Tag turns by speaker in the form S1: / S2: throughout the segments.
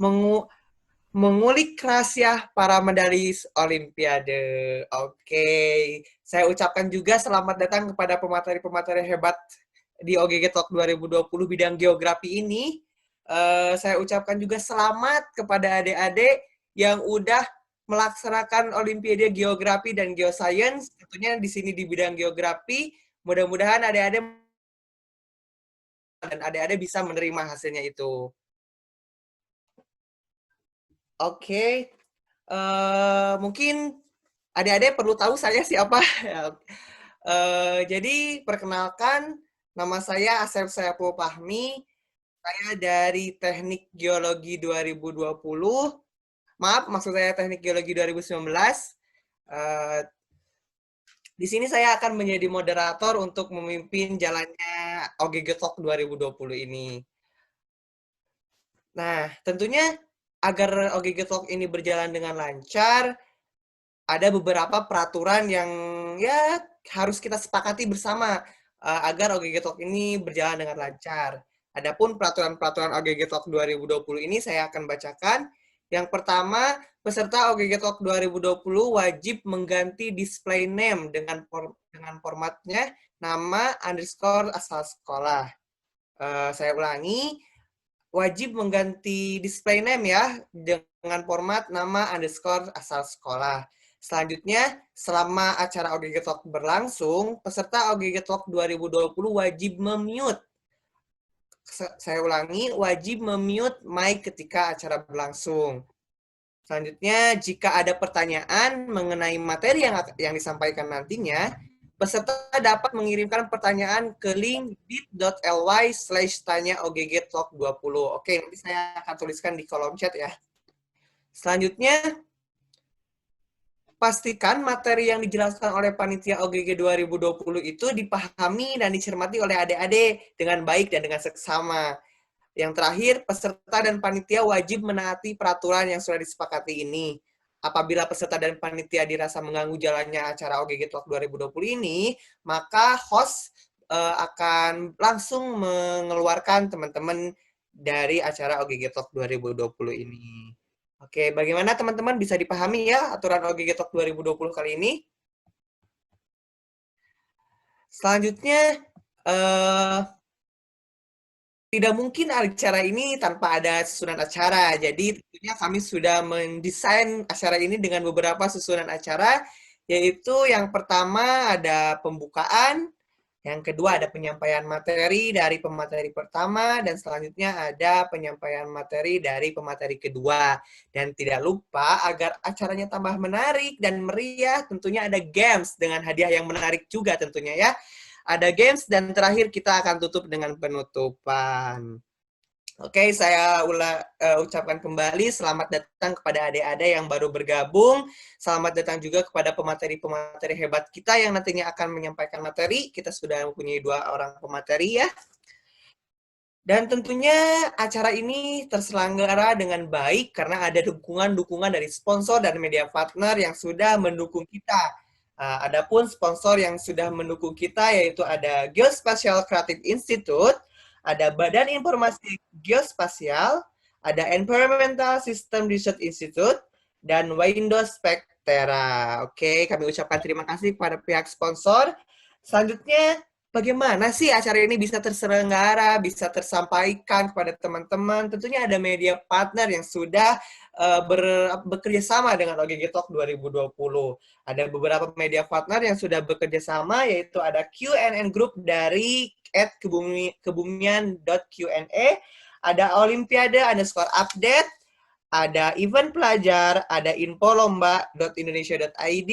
S1: mengu mengulik rahasia para medalis Olimpiade. Oke, saya ucapkan juga selamat datang kepada pemateri-pemateri hebat di OGG Talk 2020 bidang geografi ini. Saya ucapkan juga selamat kepada adik-adik yang udah melaksanakan Olimpiade Geografi dan Geoscience, tentunya di sini di bidang geografi. Mudah-mudahan adik-adik dan adik-adik bisa menerima hasilnya itu. Oke, mungkin adik-adik perlu tahu saya siapa. Jadi perkenalkan, nama saya Asep Saiful Fahmi. Saya dari Teknik Geologi 2020. Maaf, maksud saya Teknik Geologi 2019. Di sini saya akan menjadi moderator untuk memimpin jalannya OGG Talk 2020 ini. Nah, tentunya agar OGG Talk ini berjalan dengan lancar, ada beberapa peraturan yang ya harus kita sepakati bersama agar OGG Talk ini berjalan dengan lancar. Adapun peraturan-peraturan OGG Talk 2020 ini saya akan bacakan. Yang pertama, peserta OGG Talk 2020 wajib mengganti display name dengan formatnya nama underscore asal sekolah. Saya ulangi, wajib mengganti display name ya dengan format nama underscore asal sekolah. Selanjutnya, selama acara OGG Talk berlangsung, peserta OGG Talk 2020 wajib memute. Saya ulangi, wajib memute mic ketika acara berlangsung. Selanjutnya, jika ada pertanyaan mengenai materi yang disampaikan nantinya, peserta dapat mengirimkan pertanyaan ke link bit.ly/tanya OGG Talk 20. Oke, nanti saya akan tuliskan di kolom chat ya. Selanjutnya, pastikan materi yang dijelaskan oleh panitia OGG 2020 itu dipahami dan dicermati oleh adik-adik dengan baik dan dengan seksama. Yang terakhir, peserta dan panitia wajib menaati peraturan yang sudah disepakati ini. Apabila peserta dan panitia dirasa mengganggu jalannya acara OGG Talk 2020 ini, maka host akan langsung mengeluarkan teman-teman dari acara OGG Talk 2020 ini. Oke, bagaimana teman-teman bisa dipahami ya aturan OGG Talk 2020 kali ini? Selanjutnya, tidak mungkin acara ini tanpa ada susunan acara. Jadi tentunya kami sudah mendesain acara ini dengan beberapa susunan acara, yaitu yang pertama ada pembukaan, yang kedua ada penyampaian materi dari pemateri pertama, dan selanjutnya ada penyampaian materi dari pemateri kedua. Dan tidak lupa agar acaranya tambah menarik dan meriah, tentunya ada games dengan hadiah yang menarik juga tentunya ya. Ada games dan terakhir kita akan tutup dengan penutupan. Oke, saya ucapkan kembali selamat datang kepada adik-adik yang baru bergabung. Selamat datang juga kepada pemateri-pemateri hebat kita yang nantinya akan menyampaikan materi. Kita sudah mempunyai 2 orang pemateri ya. Dan tentunya acara ini terselenggara dengan baik karena ada dukungan-dukungan dari sponsor dan media partner yang sudah mendukung kita. Adapun sponsor yang sudah mendukung kita yaitu ada Geospatial Creative Institute, ada Badan Informasi Geospasial, ada Environmental System Research Institute, dan Windows Spectra. Oke, kami ucapkan terima kasih kepada pihak sponsor. Selanjutnya, bagaimana sih acara ini bisa terselenggara, bisa tersampaikan kepada teman-teman? Tentunya ada media partner yang sudah bekerja sama dengan OGG Talk 2020. Ada beberapa media partner yang sudah bekerja sama, yaitu ada QNN Group dari @kebumian.qna, ada Olimpiade_update, ada event pelajar, ada infolomba.indonesia.id,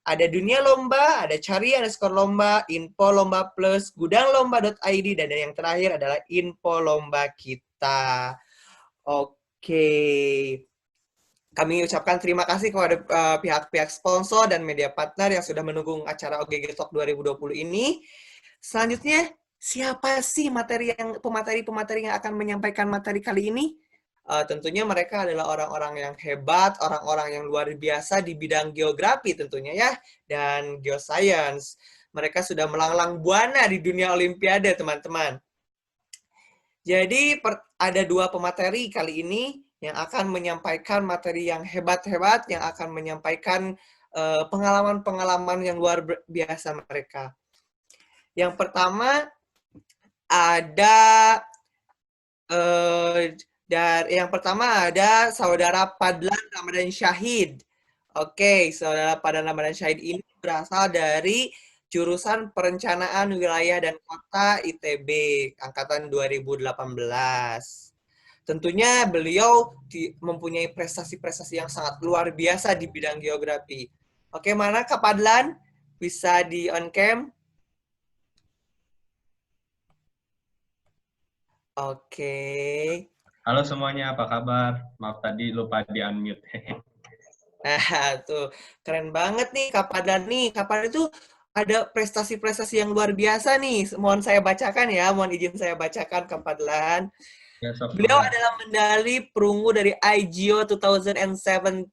S1: ada dunia lomba, ada cari_lomba, info lomba plus, gudang_lomba.id, dan yang terakhir adalah info lomba kita. Oke. Kami ucapkan terima kasih kepada pihak-pihak sponsor dan media partner yang sudah mendukung acara OGG Talk 2020 ini. Selanjutnya, siapa sih pemateri-pemateri yang akan menyampaikan materi kali ini? Tentunya mereka adalah orang-orang yang hebat, orang-orang yang luar biasa di bidang geografi tentunya ya, dan geoscience. Mereka sudah melanglang buana di dunia olimpiade, teman-teman. Jadi ada 2 pemateri kali ini, yang akan menyampaikan materi yang hebat-hebat, yang akan menyampaikan pengalaman-pengalaman yang luar biasa mereka. Yang pertama ada Saudara Padlan Ramadan Syahid. Oke, Saudara Padlan Ramadan Syahid ini berasal dari jurusan Perencanaan Wilayah dan Kota ITB angkatan 2018. Tentunya beliau mempunyai prestasi-prestasi yang sangat luar biasa di bidang geografi. Oke, mana Kak Padlan? Bisa di on cam? Oke.
S2: Halo semuanya, apa kabar? Maaf tadi lupa di-unmute.
S1: Nah, tuh keren banget nih Kak Padlan nih. Kak Padlan itu ada prestasi-prestasi yang luar biasa nih. Mohon saya bacakan ya, mohon izin saya bacakan Kak Padlan.
S2: Ya, sok
S1: Beliau
S2: mangga.
S1: adalah medali perunggu dari IGO 2017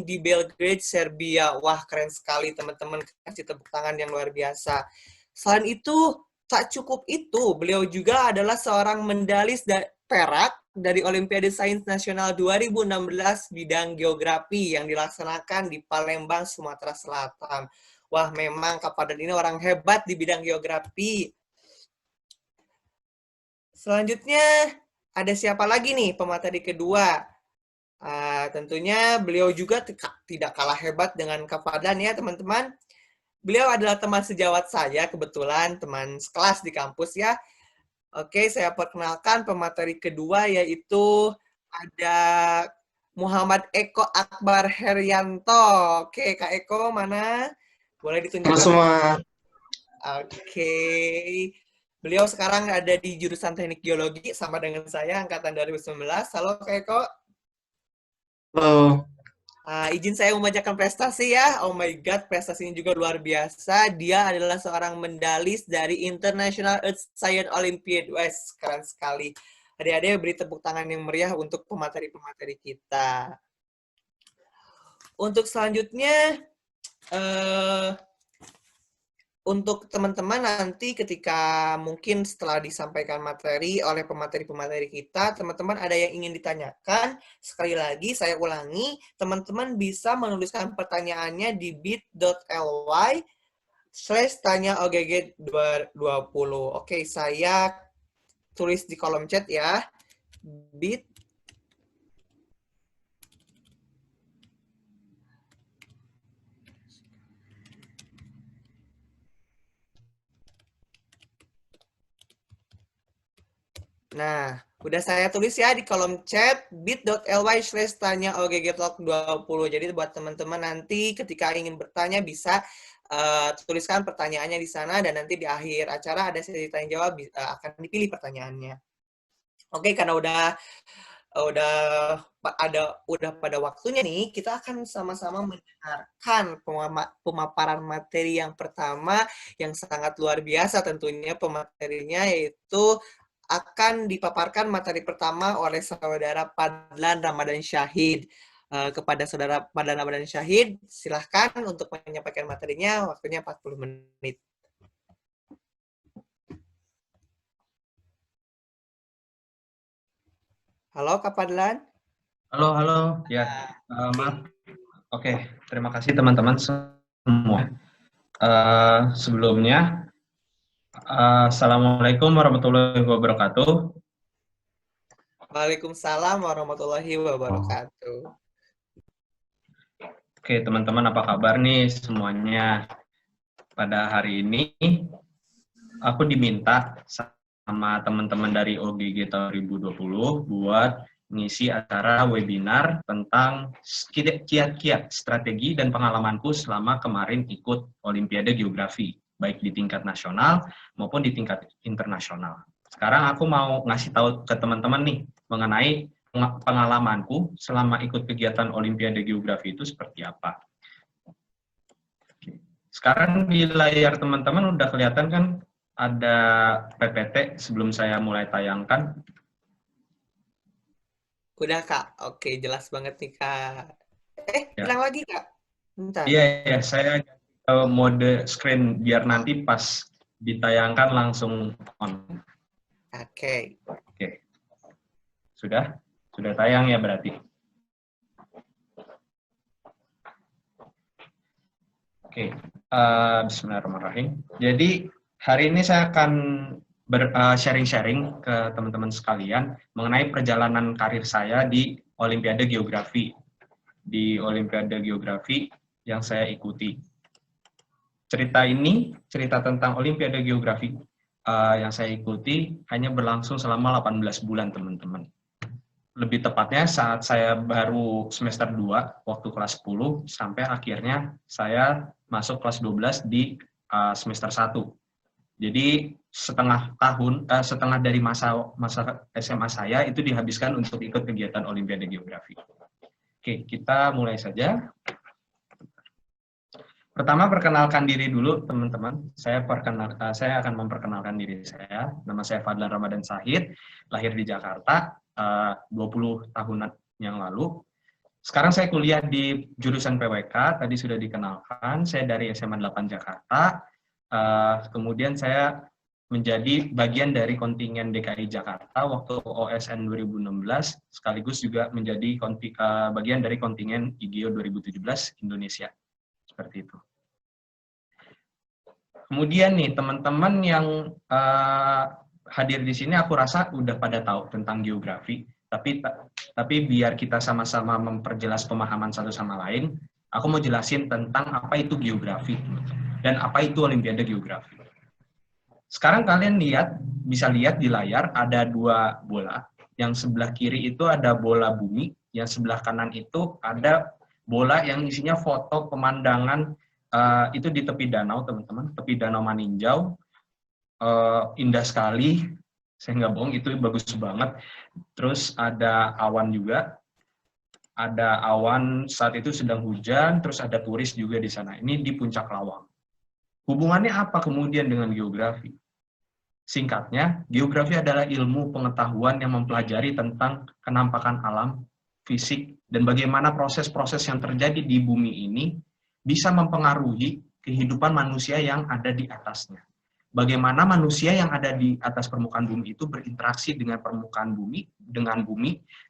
S1: di Belgrade, Serbia. Wah, keren sekali teman-teman. Kasih tepuk tangan yang luar biasa. Selain itu, tak cukup itu, beliau juga adalah seorang mendalis perak dari Olimpiade Sains Nasional 2016 bidang geografi yang dilaksanakan di Palembang, Sumatera Selatan. Wah, memang Kak Padlan ini orang hebat di bidang geografi. Selanjutnya, ada siapa lagi nih pemateri kedua? Tentunya beliau juga tidak kalah hebat dengan Kak Padlan ya teman-teman. Beliau adalah teman sejawat saya, kebetulan teman sekelas di kampus ya. Oke, saya perkenalkan pemateri kedua yaitu ada Muhammad Eko Akbar Herianto. Oke, Kak Eko mana? Boleh ditunjukkan?
S3: Semua.
S1: Oke. Beliau sekarang ada di jurusan Teknik Geologi sama dengan saya angkatan 2019. Halo Kak Eko.
S3: Halo.
S1: Izin saya membacakan prestasi ya. Oh my God, prestasinya juga luar biasa. Dia adalah seorang mendalis dari International Earth Science Olympiad. Wes, keren sekali. Adik-adik beri tepuk tangan yang meriah untuk pemateri-pemateri kita. Untuk selanjutnya, untuk teman-teman nanti ketika mungkin setelah disampaikan materi oleh pemateri-pemateri kita, teman-teman ada yang ingin ditanyakan, sekali lagi saya ulangi, teman-teman bisa menuliskan pertanyaannya di bit.ly/tanya OGG 20. Oke, saya tulis di kolom chat ya. Bit Nah, udah saya tulis ya di kolom chat bit.ly/tanya OGG Talk 20. Jadi buat teman-teman nanti ketika ingin bertanya bisa tuliskan pertanyaannya di sana dan nanti di akhir acara ada sesi tanya jawab akan dipilih pertanyaannya. Oke, karena udah pada waktunya nih, kita akan sama-sama mendengarkan pemaparan materi yang pertama yang sangat luar biasa tentunya pematerinya yaitu akan dipaparkan materi pertama oleh Saudara Padlan Ramadan Syahid. Kepada Saudara Padlan Ramadan Syahid, silahkan untuk menyampaikan materinya, waktunya 40 menit. Halo, Kak Padlan.
S2: Halo. Ya, maaf. Oke, terima kasih teman-teman semua. Sebelumnya, Assalamualaikum warahmatullahi wabarakatuh.
S1: Waalaikumsalam warahmatullahi wabarakatuh.
S2: Oke, teman-teman apa kabar nih semuanya? Pada hari ini, aku diminta sama teman-teman dari OGG tahun 2020 buat ngisi acara webinar tentang kiat-kiat strategi dan pengalamanku selama kemarin ikut Olimpiade Geografi, baik di tingkat nasional maupun di tingkat internasional. Sekarang aku mau ngasih tahu ke teman-teman nih mengenai pengalamanku selama ikut kegiatan Olimpiade Geografi itu seperti apa. Sekarang di layar teman-teman udah kelihatan kan ada PPT sebelum saya mulai tayangkan.
S1: Udah, Kak. Oke, jelas banget nih, Kak.
S2: Ya.
S1: Hilang lagi, Kak. Bentar.
S2: Iya, saya mode screen biar nanti pas ditayangkan langsung on.
S1: Oke.
S2: Oke. Sudah? Sudah tayang ya berarti? Oke, bismillahirrahmanirrahim. Jadi hari ini saya akan sharing-sharing ke teman-teman sekalian mengenai perjalanan karir saya di Olimpiade Geografi. Di Olimpiade Geografi yang saya ikuti. Cerita tentang Olimpiade Geografi yang saya ikuti hanya berlangsung selama 18 bulan, teman-teman. Lebih tepatnya saat saya baru semester 2, waktu kelas 10, sampai akhirnya saya masuk kelas 12 di semester 1. Jadi setengah dari masa SMA saya itu dihabiskan untuk ikut kegiatan Olimpiade Geografi. Oke, kita mulai saja. Pertama, perkenalkan diri dulu, teman-teman. Saya akan memperkenalkan diri saya. Nama saya Fadlan Ramadan Sahid, lahir di Jakarta 20 tahunan yang lalu. Sekarang saya kuliah di jurusan PWK, tadi sudah dikenalkan. Saya dari SMA 8 Jakarta. Kemudian saya menjadi bagian dari kontingen DKI Jakarta waktu OSN 2016, sekaligus juga menjadi bagian dari kontingen IGO 2017 Indonesia. Seperti itu. Kemudian nih, teman-teman yang hadir di sini aku rasa udah pada tahu tentang geografi, tapi biar kita sama-sama memperjelas pemahaman satu sama lain, aku mau jelasin tentang apa itu geografi dan apa itu Olimpiade Geografi. Sekarang kalian bisa lihat di layar ada 2 bola. Yang sebelah kiri itu ada bola bumi, yang sebelah kanan itu ada bola yang isinya foto pemandangan itu di tepi danau, teman-teman, tepi danau Maninjau. Indah sekali, saya nggak bohong, itu bagus banget. Terus ada awan juga, ada awan saat itu sedang hujan, terus ada turis juga di sana. Ini di Puncak Lawang. Hubungannya apa kemudian dengan geografi? Singkatnya, geografi adalah ilmu pengetahuan yang mempelajari tentang kenampakan alam, fisik, dan bagaimana proses-proses yang terjadi di bumi ini bisa mempengaruhi kehidupan manusia yang ada di atasnya. Bagaimana manusia yang ada di atas permukaan bumi itu berinteraksi dengan permukaan bumi,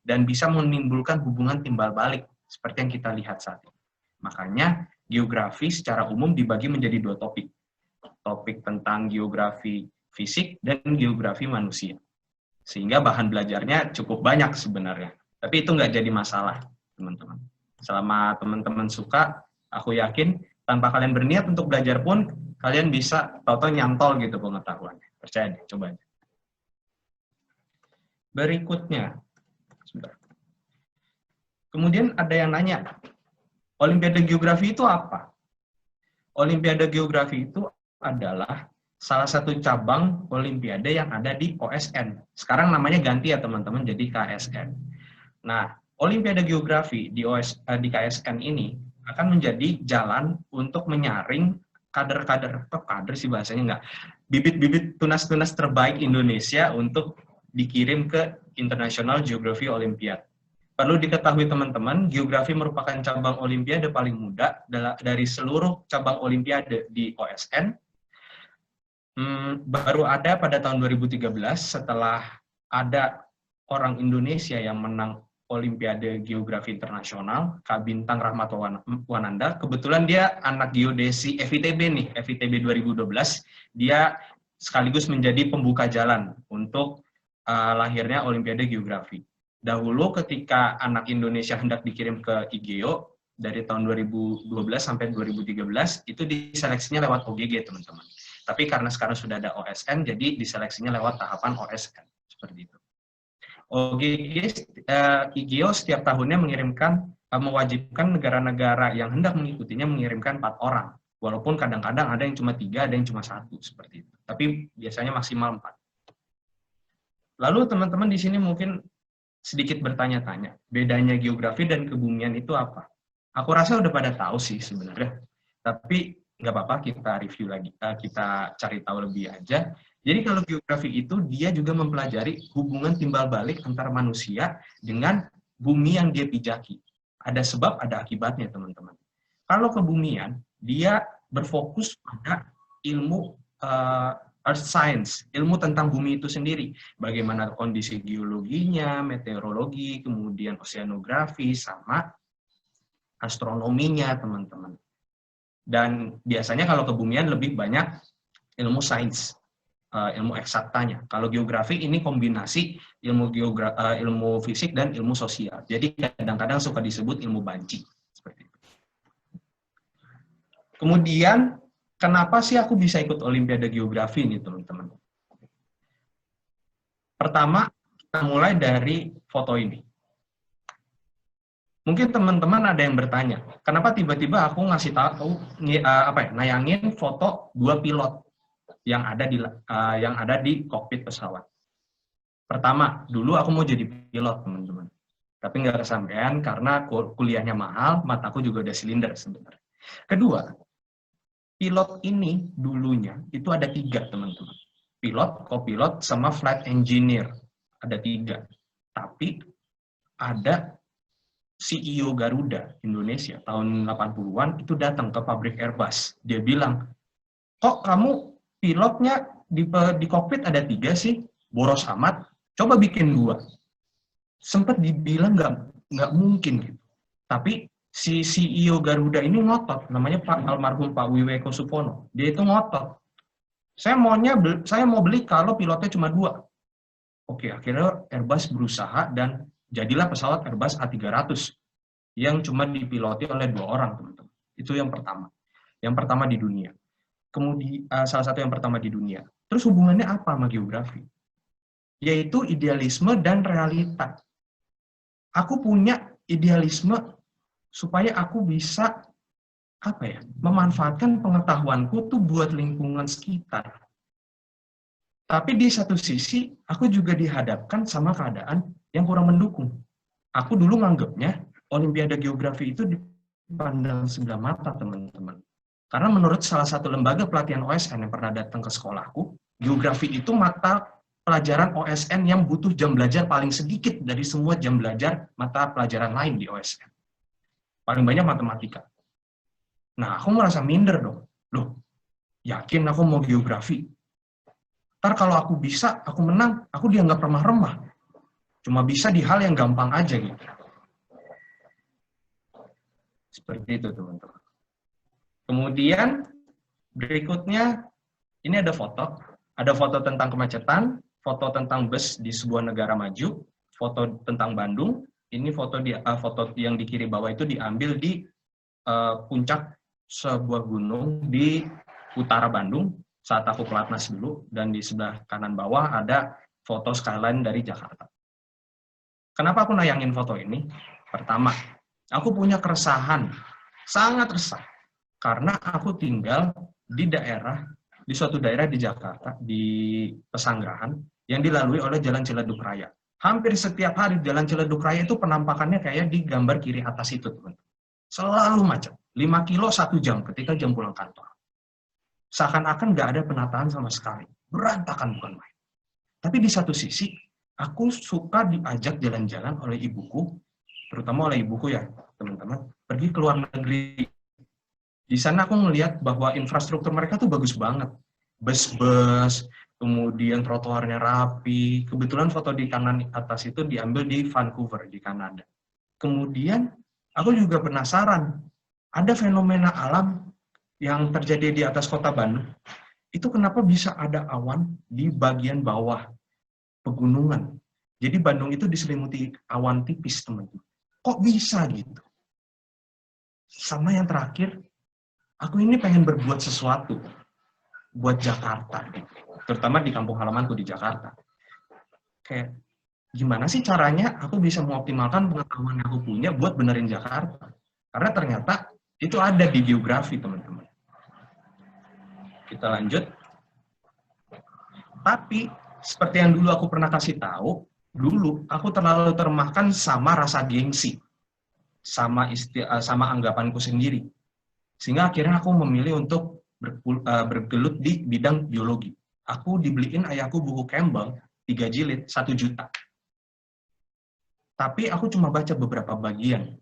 S2: dan bisa menimbulkan hubungan timbal balik, seperti yang kita lihat saat ini. Makanya, geografi secara umum dibagi menjadi 2 topik. Topik tentang geografi fisik dan geografi manusia. Sehingga bahan belajarnya cukup banyak sebenarnya. Tapi itu nggak jadi masalah, teman-teman. Selama teman-teman suka, aku yakin tanpa kalian berniat untuk belajar pun, kalian bisa tahu-tahu nyantol gitu pengetahuannya. Percaya deh, coba aja. Berikutnya. Sebentar. Kemudian ada yang nanya, Olimpiade Geografi itu apa? Olimpiade Geografi itu adalah salah satu cabang Olimpiade yang ada di OSN. Sekarang namanya ganti ya teman-teman, jadi KSN. Nah, Olimpiade Geografi di KSN ini akan menjadi jalan untuk menyaring kader sih bahasanya enggak, bibit-bibit tunas-tunas terbaik Indonesia untuk dikirim ke International Geography Olympiad. Perlu diketahui teman-teman, geografi merupakan cabang olimpiade paling muda dari seluruh cabang olimpiade di OSN. Baru ada pada tahun 2013 setelah ada orang Indonesia yang menang Olimpiade Geografi Internasional, Kak Bintang Rahmatwananda. Kebetulan dia anak geodesi FITB nih, FITB 2012. Dia sekaligus menjadi pembuka jalan untuk lahirnya Olimpiade Geografi. Dahulu ketika anak Indonesia hendak dikirim ke IGO, dari tahun 2012 sampai 2013, itu diseleksinya lewat OGG, teman-teman. Tapi karena sekarang sudah ada OSN, jadi diseleksinya lewat tahapan OSN. Seperti itu. OGG, IGO setiap tahunnya mewajibkan negara-negara yang hendak mengikutinya mengirimkan 4 orang. Walaupun kadang-kadang ada yang cuma 3, ada yang cuma 1, seperti itu. Tapi biasanya maksimal 4. Lalu teman-teman di sini mungkin sedikit bertanya-tanya, bedanya geografi dan kebumian itu apa? Aku rasa udah pada tahu sih sebenarnya. Tapi nggak apa-apa, kita review lagi, kita cari tahu lebih aja. Jadi kalau geografi itu dia juga mempelajari hubungan timbal balik antara manusia dengan bumi yang dia pijaki. Ada sebab, ada akibatnya, teman-teman. Kalau kebumian, dia berfokus pada ilmu Earth Science, ilmu tentang bumi itu sendiri. Bagaimana kondisi geologinya, meteorologi, kemudian oceanografi, sama astronominya, teman-teman. Dan biasanya kalau kebumian lebih banyak ilmu sains, ilmu eksaktanya. Kalau geografi ini kombinasi ilmu fisik dan ilmu sosial. Jadi kadang-kadang suka disebut ilmu banci. Seperti itu. Kemudian, kenapa sih aku bisa ikut Olimpiade Geografi ini, teman-teman? Pertama, kita mulai dari foto ini. Mungkin teman-teman ada yang bertanya, kenapa tiba-tiba aku ngasih tahu nayangin foto 2 pilot yang ada di kokpit pesawat. Pertama, dulu aku mau jadi pilot, teman-teman. Tapi nggak kesampaian karena kuliahnya mahal, mataku juga udah silinder sebenarnya. Kedua, pilot ini dulunya itu ada 3, teman-teman. Pilot, co-pilot, sama flight engineer. Ada 3. Tapi ada CEO Garuda Indonesia tahun 80-an itu datang ke pabrik Airbus. Dia bilang, kok kamu pilotnya di kokpit ada 3 sih? Boros amat, coba bikin 2. Sempat dibilang nggak mungkin gitu. Tapi si CEO Garuda ini ngotot, namanya almarhum Pak Wiweko Supono. Dia itu ngotot. Saya mau beli kalau pilotnya cuma 2. Oke, akhirnya Airbus berusaha dan jadilah pesawat Airbus A300 yang cuma dipiloti oleh 2 orang, teman-teman. Itu yang pertama. Yang pertama di dunia. Kemudian salah satu yang pertama di dunia. Terus hubungannya apa sama geografi? Yaitu idealisme dan realita. Aku punya idealisme supaya aku bisa memanfaatkan pengetahuanku tuh buat lingkungan sekitar. Tapi di satu sisi, aku juga dihadapkan sama keadaan yang kurang mendukung. Aku dulu nganggapnya Olimpiade Geografi itu dipandang sebelah mata, teman-teman. Karena menurut salah satu lembaga pelatihan OSN yang pernah datang ke sekolahku, geografi itu mata pelajaran OSN yang butuh jam belajar paling sedikit dari semua jam belajar mata pelajaran lain di OSN. Paling banyak matematika. Nah, aku merasa minder dong. Loh, yakin aku mau geografi? Ntar kalau aku bisa, aku menang, aku dianggap remah-remah. Cuma bisa di hal yang gampang aja gitu. Seperti itu, teman-teman. Kemudian, berikutnya, ini ada foto. Ada foto tentang kemacetan, foto tentang bus di sebuah negara maju, foto tentang Bandung. Ini foto yang di kiri bawah itu diambil di puncak sebuah gunung di utara Bandung, saat aku pelatnas dulu, dan di sebelah kanan bawah ada foto skyline dari Jakarta. Kenapa aku nayangin foto ini? Pertama, aku punya keresahan, sangat resah, karena aku tinggal di suatu daerah di Jakarta, di Pesanggerahan, yang dilalui oleh Jalan Ciledug Raya. Hampir setiap hari Jalan Ciledug Raya itu penampakannya kayak di gambar kiri atas itu, teman-teman. Selalu macet, 5 kilo 1 jam ketika jam pulang kantor. Seakan-akan nggak ada penataan sama sekali. Berantakan bukan main. Tapi di satu sisi, aku suka diajak jalan-jalan oleh ibuku, terutama oleh ibuku ya, teman-teman, pergi ke luar negeri. Di sana aku melihat bahwa infrastruktur mereka tuh bagus banget. Bus-bus, kemudian trotoarnya rapi. Kebetulan foto di kanan atas itu diambil di Vancouver, di Kanada. Kemudian, aku juga penasaran, ada fenomena alam yang terjadi di atas kota Bandung, itu kenapa bisa ada awan di bagian bawah pegunungan. Jadi Bandung itu diselimuti awan tipis, teman-teman. Kok bisa gitu? Sama yang terakhir, aku ini pengen berbuat sesuatu buat Jakarta, gitu. Terutama di kampung halamanku di Jakarta. Kayak, gimana sih caranya aku bisa mengoptimalkan pengetahuan yang aku punya buat benerin Jakarta? Karena ternyata itu ada di geografi, teman-teman. Kita lanjut. Tapi, seperti yang dulu aku pernah kasih tahu, dulu aku terlalu termakan sama rasa gengsi, sama anggapanku sendiri. Sehingga akhirnya aku memilih untuk bergelut di bidang biologi. Aku dibeliin ayahku buku Campbell, 3 jilid, 1 juta. Tapi aku cuma baca beberapa bagian.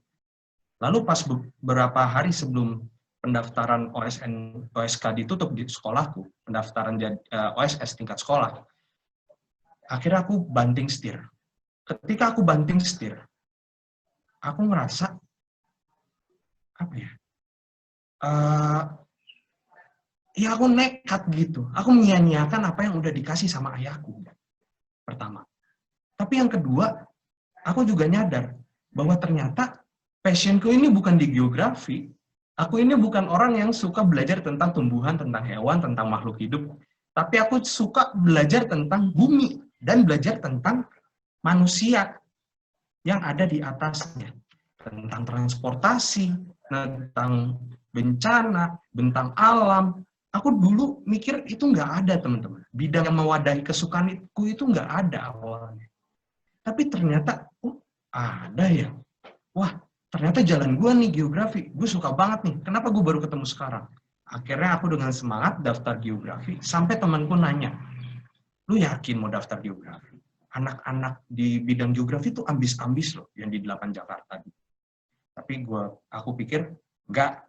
S2: Lalu pas beberapa hari sebelum pendaftaran OSK ditutup di sekolahku, pendaftaran OSS tingkat sekolah, akhirnya aku banting setir. Ketika aku banting setir, aku ngerasa, apa ya, ya aku nekat gitu. Aku menyia-nyiakan apa yang udah dikasih sama ayahku, pertama. Tapi yang kedua, aku juga nyadar bahwa ternyata passionku ini bukan di geografi. Aku ini bukan orang yang suka belajar tentang tumbuhan, tentang hewan, tentang makhluk hidup. Tapi aku suka belajar tentang bumi dan belajar tentang manusia yang ada di atasnya. Tentang transportasi, tentang bencana, tentang alam. Aku dulu mikir itu nggak ada, teman-teman. Bidang yang mewadahi kesukaanku itu nggak ada awalnya. Tapi ternyata, ada ya. Wah, ternyata jalan gue nih geografi. Gue suka banget nih. Kenapa gue baru ketemu sekarang? Akhirnya aku dengan semangat daftar geografi. Sampai temanku nanya, lu yakin mau daftar geografi? Anak-anak di bidang geografi tuh ambis-ambis loh, yang di 8 Jakarta. Tapi aku pikir, enggak.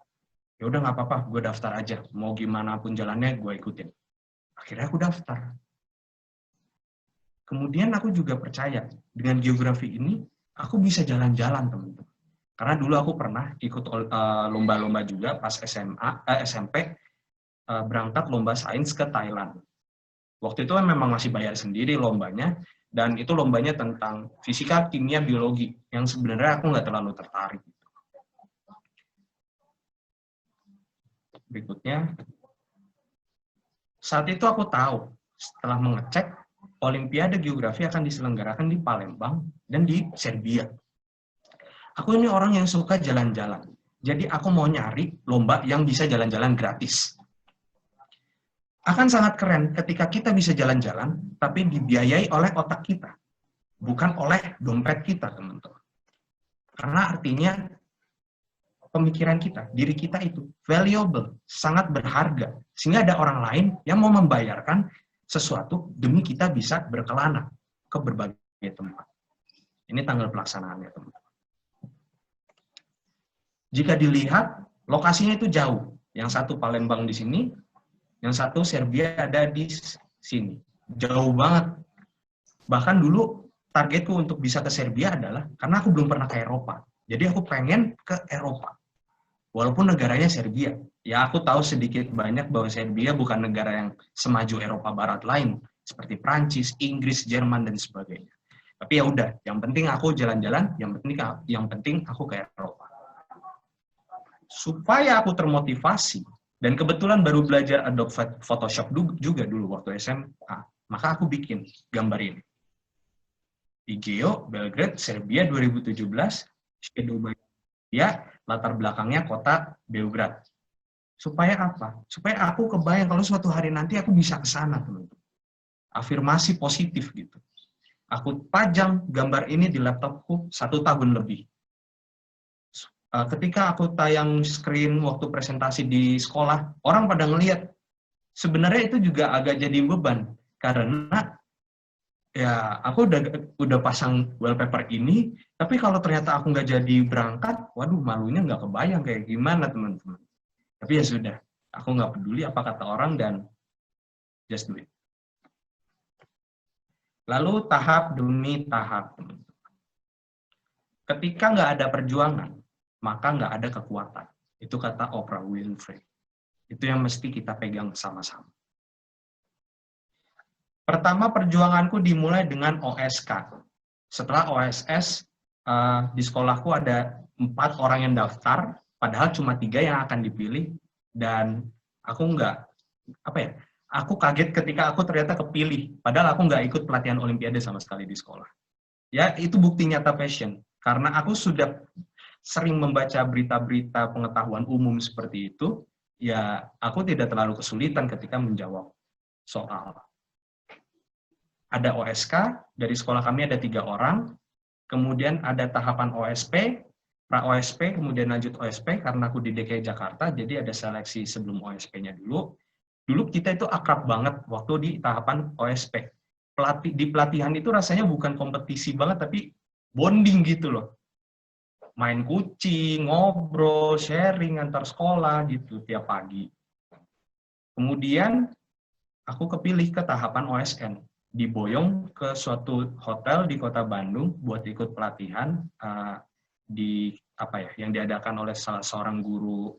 S2: Ya udah nggak apa-apa, gue daftar aja. Mau gimana pun jalannya, gue ikutin. Akhirnya aku daftar. Kemudian aku juga percaya, dengan geografi ini, aku bisa jalan-jalan, teman-teman. Karena dulu aku pernah ikut lomba-lomba juga pas SMP, berangkat lomba sains ke Thailand. Waktu itu memang masih bayar sendiri lombanya, dan itu lombanya tentang fisika, kimia, biologi, yang sebenarnya aku nggak terlalu tertarik. Berikutnya, saat itu aku tahu, setelah mengecek, Olimpiade Geografi akan diselenggarakan di Palembang dan di Serbia. Aku ini orang yang suka jalan-jalan. Jadi aku mau nyari lomba yang bisa jalan-jalan gratis. Akan sangat keren ketika kita bisa jalan-jalan, tapi dibiayai oleh otak kita. Bukan oleh dompet kita, teman-teman. Karena artinya pemikiran kita, diri kita itu valuable, sangat berharga. Sehingga ada orang lain yang mau membayarkan sesuatu demi kita bisa berkelana ke berbagai tempat. Ini tanggal pelaksanaannya, teman-teman. Jika dilihat, lokasinya itu jauh. Yang satu Palembang di sini, yang satu Serbia ada di sini. Jauh banget. Bahkan dulu targetku untuk bisa ke Serbia adalah karena aku belum pernah ke Eropa. Jadi aku pengen ke Eropa. Walaupun negaranya Serbia. Ya aku tahu sedikit banyak bahwa Serbia bukan negara yang semaju Eropa Barat lain. Seperti Prancis, Inggris, Jerman, dan sebagainya. Tapi ya udah, yang penting aku jalan-jalan, yang penting aku ke Eropa. Supaya aku termotivasi, dan kebetulan baru belajar Adobe Photoshop juga dulu waktu SMA, maka aku bikin gambar ini. Igeo, Belgrade, Serbia 2017, shadow ya, latar belakangnya kota Beograd. Supaya apa? Supaya aku kebayang kalau suatu hari nanti aku bisa ke sana, teman-teman. Afirmasi positif gitu. Aku pajang gambar ini di laptopku 1 tahun lebih. Ketika aku tayang screen waktu presentasi di sekolah, orang pada ngelihat. Sebenarnya itu juga agak jadi beban. Karena ya aku udah pasang wallpaper ini, tapi kalau ternyata aku nggak jadi berangkat, waduh malunya nggak kebayang kayak gimana, teman-teman. Tapi ya sudah, aku nggak peduli apa kata orang dan just do it. Lalu tahap demi tahap, teman-teman. Ketika nggak ada perjuangan, maka nggak ada kekuatan. Itu kata Oprah Winfrey. Itu yang mesti kita pegang sama-sama. Pertama, perjuanganku dimulai dengan OSK. Setelah OSS, di sekolahku ada 4 orang yang daftar, padahal cuma 3 yang akan dipilih, dan aku aku kaget ketika aku ternyata kepilih, padahal aku nggak ikut pelatihan Olimpiade sama sekali di sekolah. Ya, itu bukti nyata passion, karena aku sudah sering membaca berita-berita pengetahuan umum seperti itu, ya aku tidak terlalu kesulitan ketika menjawab soal. Ada OSK, dari sekolah kami ada 3 orang, kemudian ada tahapan OSP, pra-OSP, kemudian lanjut OSP, karena aku di DKI Jakarta, jadi ada seleksi sebelum OSP-nya dulu. Dulu kita itu akrab banget waktu di tahapan OSP. Di pelatihan itu rasanya bukan kompetisi banget, tapi bonding gitu loh. main kucing, ngobrol, sharing antar sekolah gitu tiap pagi. Kemudian aku kepilih ke tahapan OSN, diboyong ke suatu hotel di Kota Bandung buat ikut pelatihan di apa ya yang diadakan oleh salah seorang guru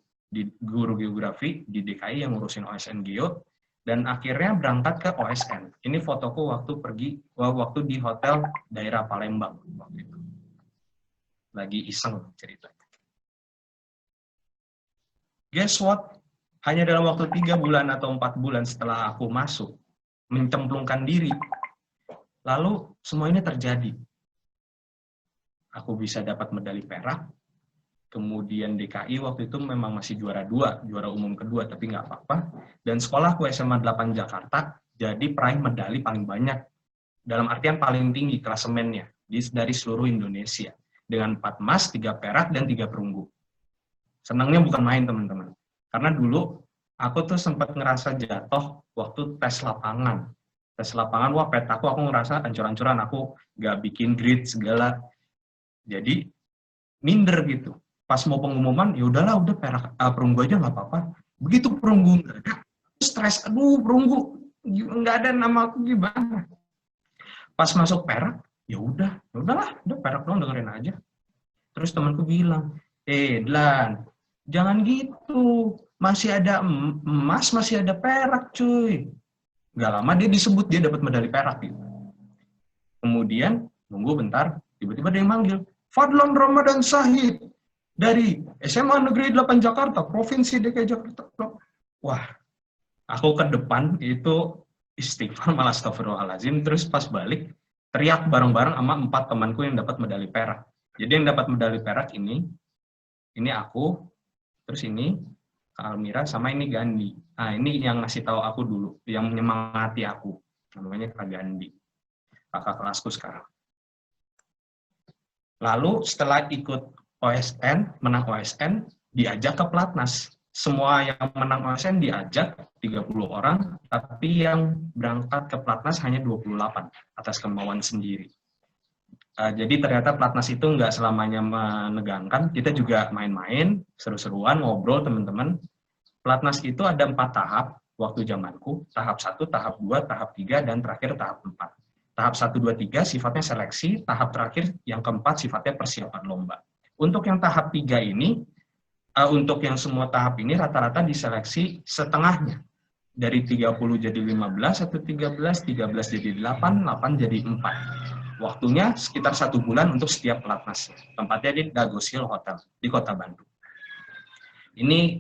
S2: geografi di DKI yang ngurusin OSN Geo, dan akhirnya berangkat ke OSN. Ini fotoku waktu di hotel daerah Palembang waktu itu. Lagi iseng ceritanya. Guess what? Hanya dalam waktu 3 bulan atau 4 bulan setelah aku masuk, mencemplungkan diri, lalu semua ini terjadi. Aku bisa dapat medali perak, kemudian DKI waktu itu memang masih juara 2, juara umum kedua, tapi nggak apa-apa. Dan sekolahku SMA 8 Jakarta jadi peraih medali paling banyak, dalam artian paling tinggi klasemennya dari seluruh Indonesia, dengan 4 emas, 3 perak, dan 3 perunggu. Senangnya bukan main, teman-teman. Karena dulu aku tuh sempat ngerasa jatuh waktu tes lapangan. Tes lapangan, wah petaku aku ngerasa ancur-ancuran, aku nggak bikin grid segala. Jadi minder gitu. Pas mau pengumuman, ya udahlah, udah perak perunggu aja nggak apa-apa. Begitu perunggu nggak ada, stres, aduh perunggu nggak ada, nama aku gimana. Pas masuk perak, ya udahlah, udah perak doang, dengerin aja. Terus temanku bilang, Dlan, jangan gitu, masih ada emas, masih ada perak cuy. Gak lama dia disebut, dia dapat medali perak gitu. Kemudian, nunggu bentar, tiba-tiba dia yang manggil, Fadlan Ramadan Syahid, dari SMA Negeri 8 Jakarta, Provinsi DKI Jakarta. Wah, aku ke depan, itu istighfar, malah astagfirullahaladzim, terus pas balik, teriak bareng-bareng sama 4 temanku yang dapat medali perak. Jadi yang dapat medali perak ini aku, terus ini Kak Almira, sama ini Gandhi. Nah, ini yang ngasih tahu aku dulu, yang menyemangati aku. Namanya Kak Gandhi. Kakak kelasku sekarang. Lalu setelah ikut OSN, menang OSN, diajak ke Platnas. Semua yang menang OSN diajak, 30 orang, tapi yang berangkat ke Platnas hanya 28, atas kemauan sendiri. Jadi ternyata Platnas itu nggak selamanya menegangkan, kita juga main-main, seru-seruan, ngobrol teman-teman. Platnas itu ada 4 tahap waktu zamanku, tahap 1, tahap 2, tahap 3, dan terakhir tahap 4. Tahap 1, 2, 3 sifatnya seleksi, tahap terakhir yang keempat sifatnya persiapan lomba. Untuk yang tahap 3 ini, untuk yang semua tahap ini rata-rata diseleksi setengahnya. Dari 30 jadi 15 atau 13, 13 jadi 8, 8 jadi 4. Waktunya sekitar 1 bulan untuk setiap Platnas. Tempatnya di Dagos Hill Hotel di Kota Bandung. Ini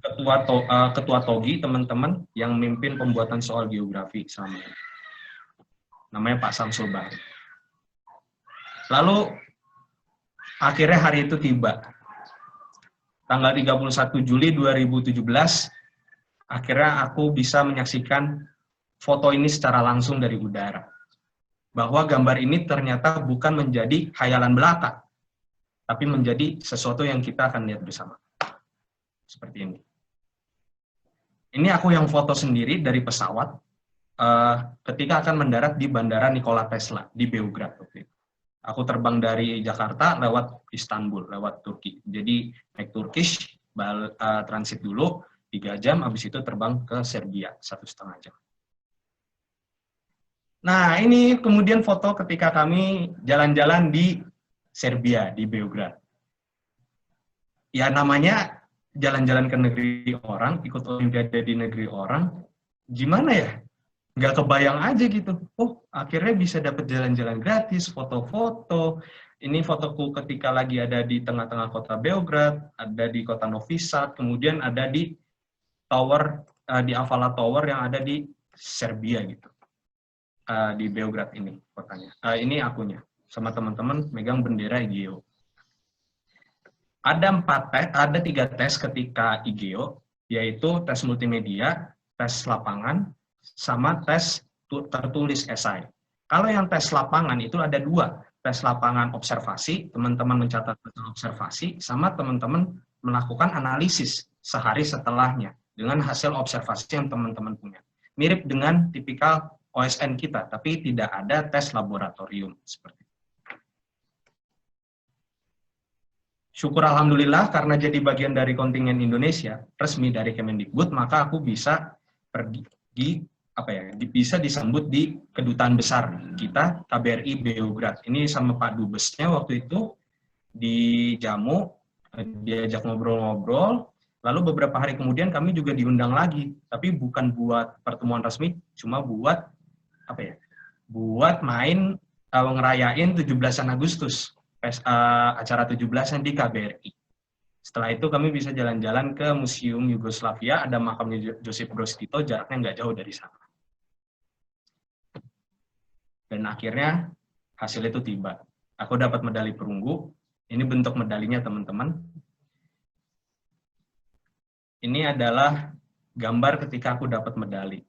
S2: ketua Togi, teman-teman, yang memimpin pembuatan soal geografi selama ini. Namanya Pak Samsul Bahri. Lalu akhirnya hari itu tiba. Tanggal 31 Juli 2017, akhirnya aku bisa menyaksikan foto ini secara langsung dari udara. Bahwa gambar ini ternyata bukan menjadi khayalan belaka, tapi menjadi sesuatu yang kita akan lihat bersama. Seperti ini. Ini aku yang foto sendiri dari pesawat ketika akan mendarat di Bandara Nikola Tesla di Beograd. Aku terbang dari Jakarta lewat Istanbul, lewat Turki. Jadi naik Turkish, transit dulu 3 jam, habis itu terbang ke Serbia 1,5 jam. Nah, ini kemudian foto ketika kami jalan-jalan di Serbia, di Beograd. Ya namanya jalan-jalan ke negeri orang, ikut olimpiade di negeri orang, gimana ya? Nggak kebayang aja gitu. Oh, akhirnya bisa dapat jalan-jalan gratis, foto-foto. Ini fotoku ketika lagi ada di tengah-tengah kota Beograd, ada di kota Novi Sad, kemudian ada di tower, di Avala Tower yang ada di Serbia gitu. Di Beograd ini kotanya. Ini akunya sama teman-teman megang bendera IGEO. Ada 3 tes ketika IGEO, yaitu tes multimedia, tes lapangan, sama tes tertulis esai. Kalau yang tes lapangan itu ada 2, tes lapangan observasi, teman-teman mencatat observasi, sama teman-teman melakukan analisis sehari setelahnya dengan hasil observasi yang teman-teman punya. Mirip dengan tipikal OSN kita, tapi tidak ada tes laboratorium seperti itu. syukur alhamdulillah karena jadi bagian dari kontingen Indonesia resmi dari Kemendikbud, maka aku bisa pergi bisa disambut di kedutaan besar kita KBRI Beograd. Ini sama Pak Dubesnya waktu itu dijamu, diajak ngobrol-ngobrol. Lalu beberapa hari kemudian kami juga diundang lagi, tapi bukan buat pertemuan resmi, cuma buat buat main ngerayain 17 Agustus. Acara 17-an di KBRI. Setelah itu kami bisa jalan-jalan ke Museum Yugoslavia, ada makamnya Josip Broz Tito, jaraknya nggak jauh dari sana. Dan akhirnya hasil itu tiba. Aku dapat medali perunggu. Ini bentuk medalinya teman-teman. Ini adalah gambar ketika aku dapat medali.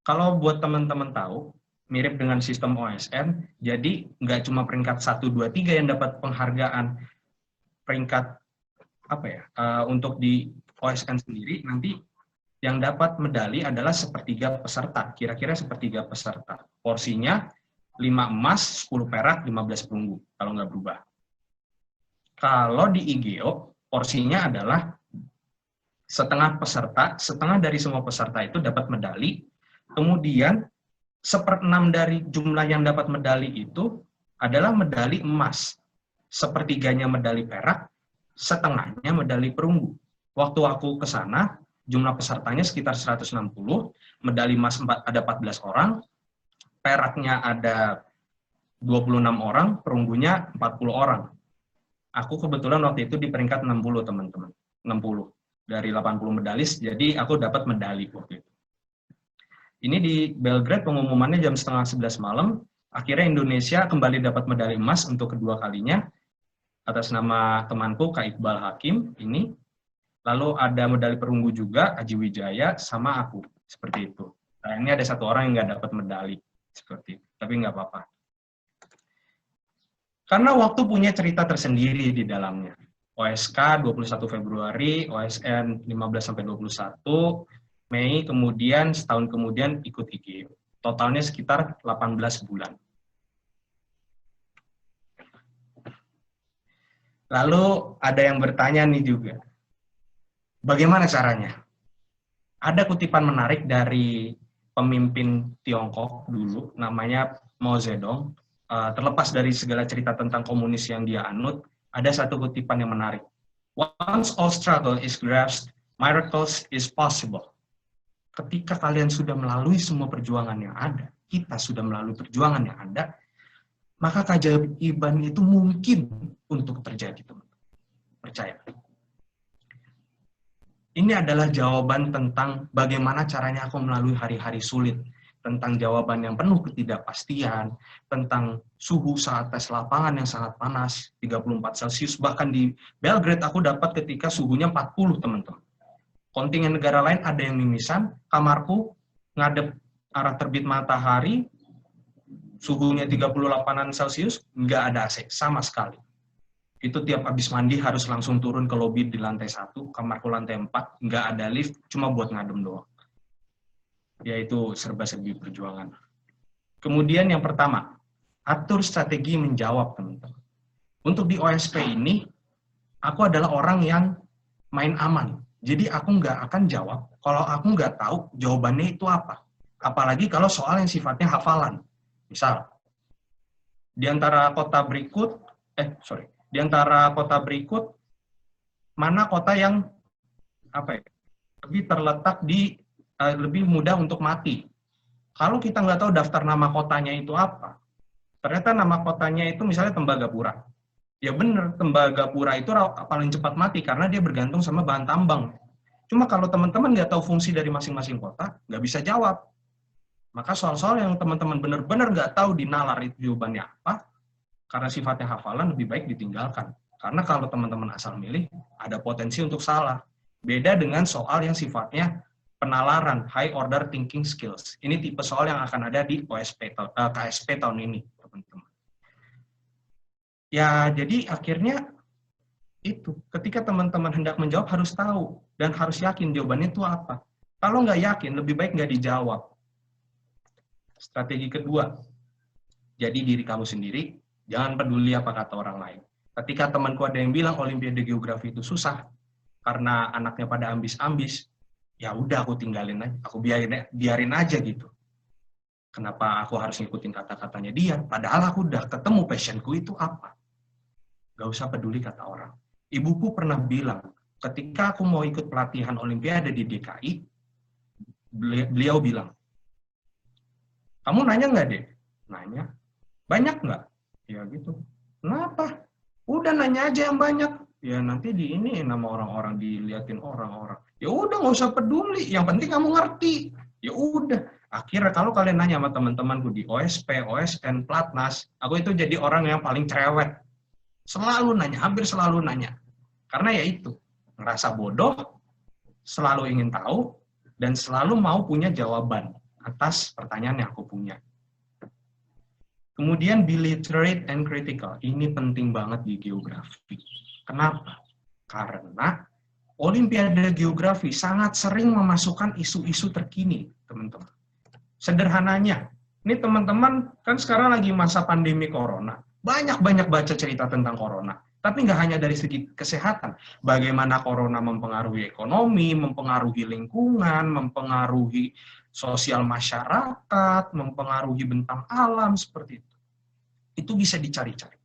S2: Kalau buat teman-teman tahu, mirip dengan sistem OSN, jadi nggak cuma peringkat 1, 2, 3 yang dapat penghargaan. Peringkat untuk di OSN sendiri, nanti yang dapat medali adalah sepertiga peserta, kira-kira sepertiga peserta. Porsinya 5 emas, 10 perak, 15 perunggu, kalau nggak berubah. Kalau di IGO, porsinya adalah setengah peserta, setengah dari semua peserta itu dapat medali, kemudian 1/6 dari jumlah yang dapat medali itu adalah medali emas. Sepertiganya medali perak, setengahnya medali perunggu. Waktu aku ke sana, jumlah pesertanya sekitar 160, medali emas ada 14 orang, peraknya ada 26 orang, perunggunya 40 orang. Aku kebetulan waktu itu di peringkat 60, teman-teman. 60. Dari 80 medalis, jadi aku dapat medali waktu itu. Ini di Belgrade pengumumannya jam 10:30 malam. Akhirnya Indonesia kembali dapat medali emas untuk kedua kalinya atas nama temanku Kak Iqbal Hakim ini. Lalu ada medali perunggu juga Aji Wijaya sama aku seperti itu. Nah, ini ada satu orang yang nggak dapat medali seperti itu, tapi nggak apa-apa. Karena waktu punya cerita tersendiri di dalamnya. OSK 21 Februari, OSN 15-21. Mei, kemudian setahun kemudian ikut IGO. Totalnya sekitar 18 bulan. Lalu ada yang bertanya nih juga, bagaimana caranya? Ada kutipan menarik dari pemimpin Tiongkok dulu, namanya Mao Zedong. Terlepas dari segala cerita tentang komunis yang dia anut, ada satu kutipan yang menarik. Once all struggle is grasped, miracles is possible. Ketika kalian sudah melalui semua perjuangan yang ada, kita sudah melalui perjuangan yang ada, maka keajaiban itu mungkin untuk terjadi, teman-teman. Percaya. Ini adalah jawaban tentang bagaimana caranya aku melalui hari-hari sulit, tentang jawaban yang penuh ketidakpastian, tentang suhu saat tes lapangan yang sangat panas, 34 Celcius, bahkan di Belgrade aku dapat ketika suhunya 40, teman-teman. Kontingen negara lain ada yang mimisan, kamarku ngadep arah terbit matahari, suhunya 38 Celcius, nggak ada AC, sama sekali. Itu tiap habis mandi harus langsung turun ke lobi di lantai 1, kamarku lantai 4, nggak ada lift, cuma buat ngadem doang. Yaitu serba-serbi perjuangan. Kemudian yang pertama, atur strategi menjawab, teman-teman. Untuk di OSP ini, aku adalah orang yang main aman. Jadi aku nggak akan jawab kalau aku nggak tahu jawabannya itu apa. Apalagi kalau soal yang sifatnya hafalan. Misal, di antara kota berikut, mana kota yang lebih terletak di lebih mudah untuk mati. Kalau kita nggak tahu daftar nama kotanya itu apa, ternyata nama kotanya itu misalnya Tembagapura. Ya benar, Tembagapura itu paling cepat mati karena dia bergantung sama bahan tambang. Cuma kalau teman-teman nggak tahu fungsi dari masing-masing kota, nggak bisa jawab. Maka soal-soal yang teman-teman benar-benar nggak tahu di nalar itu jawabannya apa, karena sifatnya hafalan lebih baik ditinggalkan. Karena kalau teman-teman asal milih, ada potensi untuk salah. Beda dengan soal yang sifatnya penalaran, high order thinking skills. Ini tipe soal yang akan ada di KSP tahun ini, teman-teman. Ya, jadi akhirnya itu, ketika teman-teman hendak menjawab harus tahu dan harus yakin jawabannya itu apa. Kalau nggak yakin, lebih baik nggak dijawab. Strategi kedua, jadi diri kamu sendiri, jangan peduli apa kata orang lain. Ketika temanku ada yang bilang Olimpiade Geografi itu susah, karena anaknya pada ambis-ambis, ya udah aku tinggalin aja, aku biarin aja gitu. Kenapa aku harus ngikutin kata-katanya dia? Padahal aku udah ketemu passionku itu apa. Gak usah peduli kata orang. Ibuku pernah bilang, ketika aku mau ikut pelatihan Olimpiade di DKI, beliau bilang, kamu nanya nggak, Dek? Nanya. Banyak nggak? Ya gitu. Kenapa? Udah nanya aja yang banyak. Ya nanti di ini nama orang-orang, diliatin orang-orang. Ya udah nggak usah peduli. Yang penting kamu ngerti. Ya udah. Akhirnya kalau kalian nanya sama teman-temanku di OSP, OSN, Platnas, aku itu jadi orang yang paling cerewet. Selalu nanya, hampir selalu nanya. Karena ya itu, ngerasa bodoh, selalu ingin tahu, dan selalu mau punya jawaban atas pertanyaan yang aku punya. Kemudian be literate and critical. Ini penting banget di geografi. Kenapa? Karena Olimpiade Geografi sangat sering memasukkan isu-isu terkini, teman-teman. Sederhananya, ini teman-teman kan sekarang lagi masa pandemi corona. Banyak-banyak baca cerita tentang corona. Tapi nggak hanya dari segi kesehatan. Bagaimana corona mempengaruhi ekonomi, mempengaruhi lingkungan, mempengaruhi sosial masyarakat, mempengaruhi bentang alam, seperti itu. Itu bisa dicari-cari.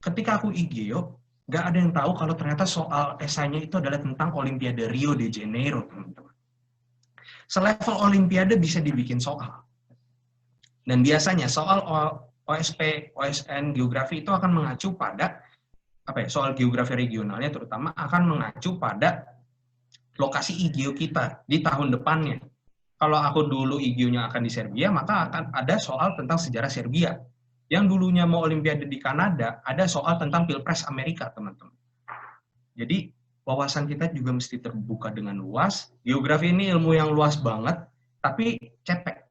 S2: Ketika aku IGEO, nggak ada yang tahu kalau ternyata soal esainya itu adalah tentang Olimpiade Rio de Janeiro, teman-teman. Selevel Olimpiade bisa dibikin soal. Dan biasanya soal OSP, OSN, geografi itu akan mengacu pada soal geografi regionalnya terutama akan mengacu pada lokasi IGEO kita di tahun depannya. Kalau aku dulu IGEO-nya akan di Serbia, maka akan ada soal tentang sejarah Serbia. Yang dulunya mau Olimpiade di Kanada, ada soal tentang Pilpres Amerika, teman-teman. Jadi, wawasan kita juga mesti terbuka dengan luas. Geografi ini ilmu yang luas banget, tapi cetek.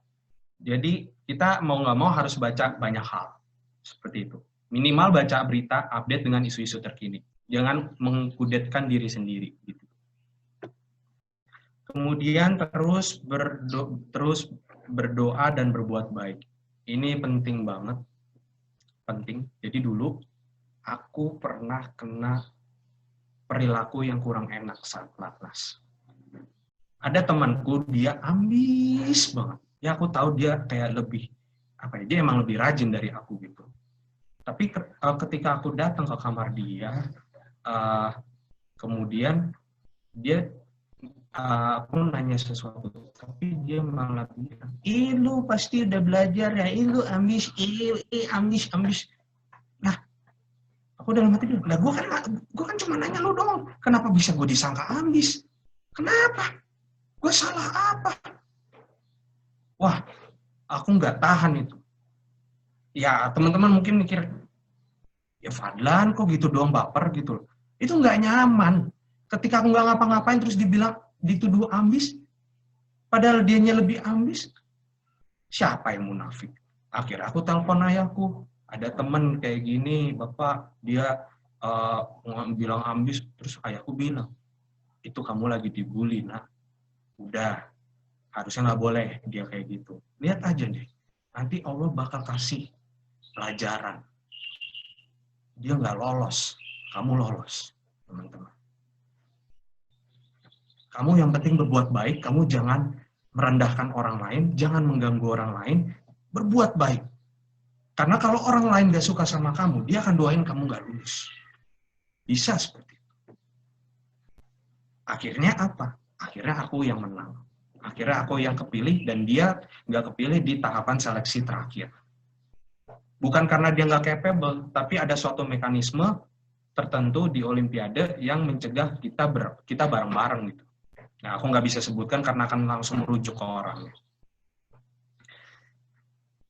S2: Jadi, kita mau nggak mau harus baca banyak hal. Seperti itu. Minimal baca berita, update dengan isu-isu terkini. Jangan mengkudetkan diri sendiri. Gitu. Kemudian terus berdoa dan berbuat baik. Ini penting banget. Penting. Jadi dulu aku pernah kena perilaku yang kurang enak saat Platnas. Ada temanku, dia ambis banget. Ya aku tahu dia kayak lebih dia emang lebih rajin dari aku gitu. Tapi ketika aku datang ke kamar dia, kemudian dia aku nanya sesuatu, tapi dia malah bilang, lu pasti udah belajar ya, lu ambis, ambis. Nah, aku dalam hati bilang, gue kan cuma nanya lu dong, kenapa bisa gue disangka ambis? Kenapa? Gue salah apa? Wah, aku nggak tahan itu. Ya, teman-teman mungkin mikir, ya Fadlan kok gitu doang baper gitu. Itu nggak nyaman. Ketika aku nggak ngapa-ngapain terus dituduh ambis, padahal dianya lebih ambis, siapa yang munafik? Akhirnya aku telepon ayahku, ada temen kayak gini, bapak, dia bilang ambis, terus ayahku bilang, itu kamu lagi dibully, nah. Udah, harusnya nggak boleh dia kayak gitu. Lihat aja deh, nanti Allah bakal kasih pelajaran. Dia nggak lolos, kamu lolos, teman-teman. Kamu yang penting berbuat baik, kamu jangan merendahkan orang lain, jangan mengganggu orang lain, berbuat baik. Karena kalau orang lain gak suka sama kamu, dia akan doain kamu gak lulus. Bisa seperti itu. Akhirnya apa? Akhirnya aku yang menang. Akhirnya aku yang kepilih dan dia gak kepilih di tahapan seleksi terakhir. Bukan karena dia gak capable, tapi ada suatu mekanisme tertentu di Olimpiade yang mencegah kita bareng-bareng gitu. Nah, aku nggak bisa sebutkan karena akan langsung merujuk ke orangnya.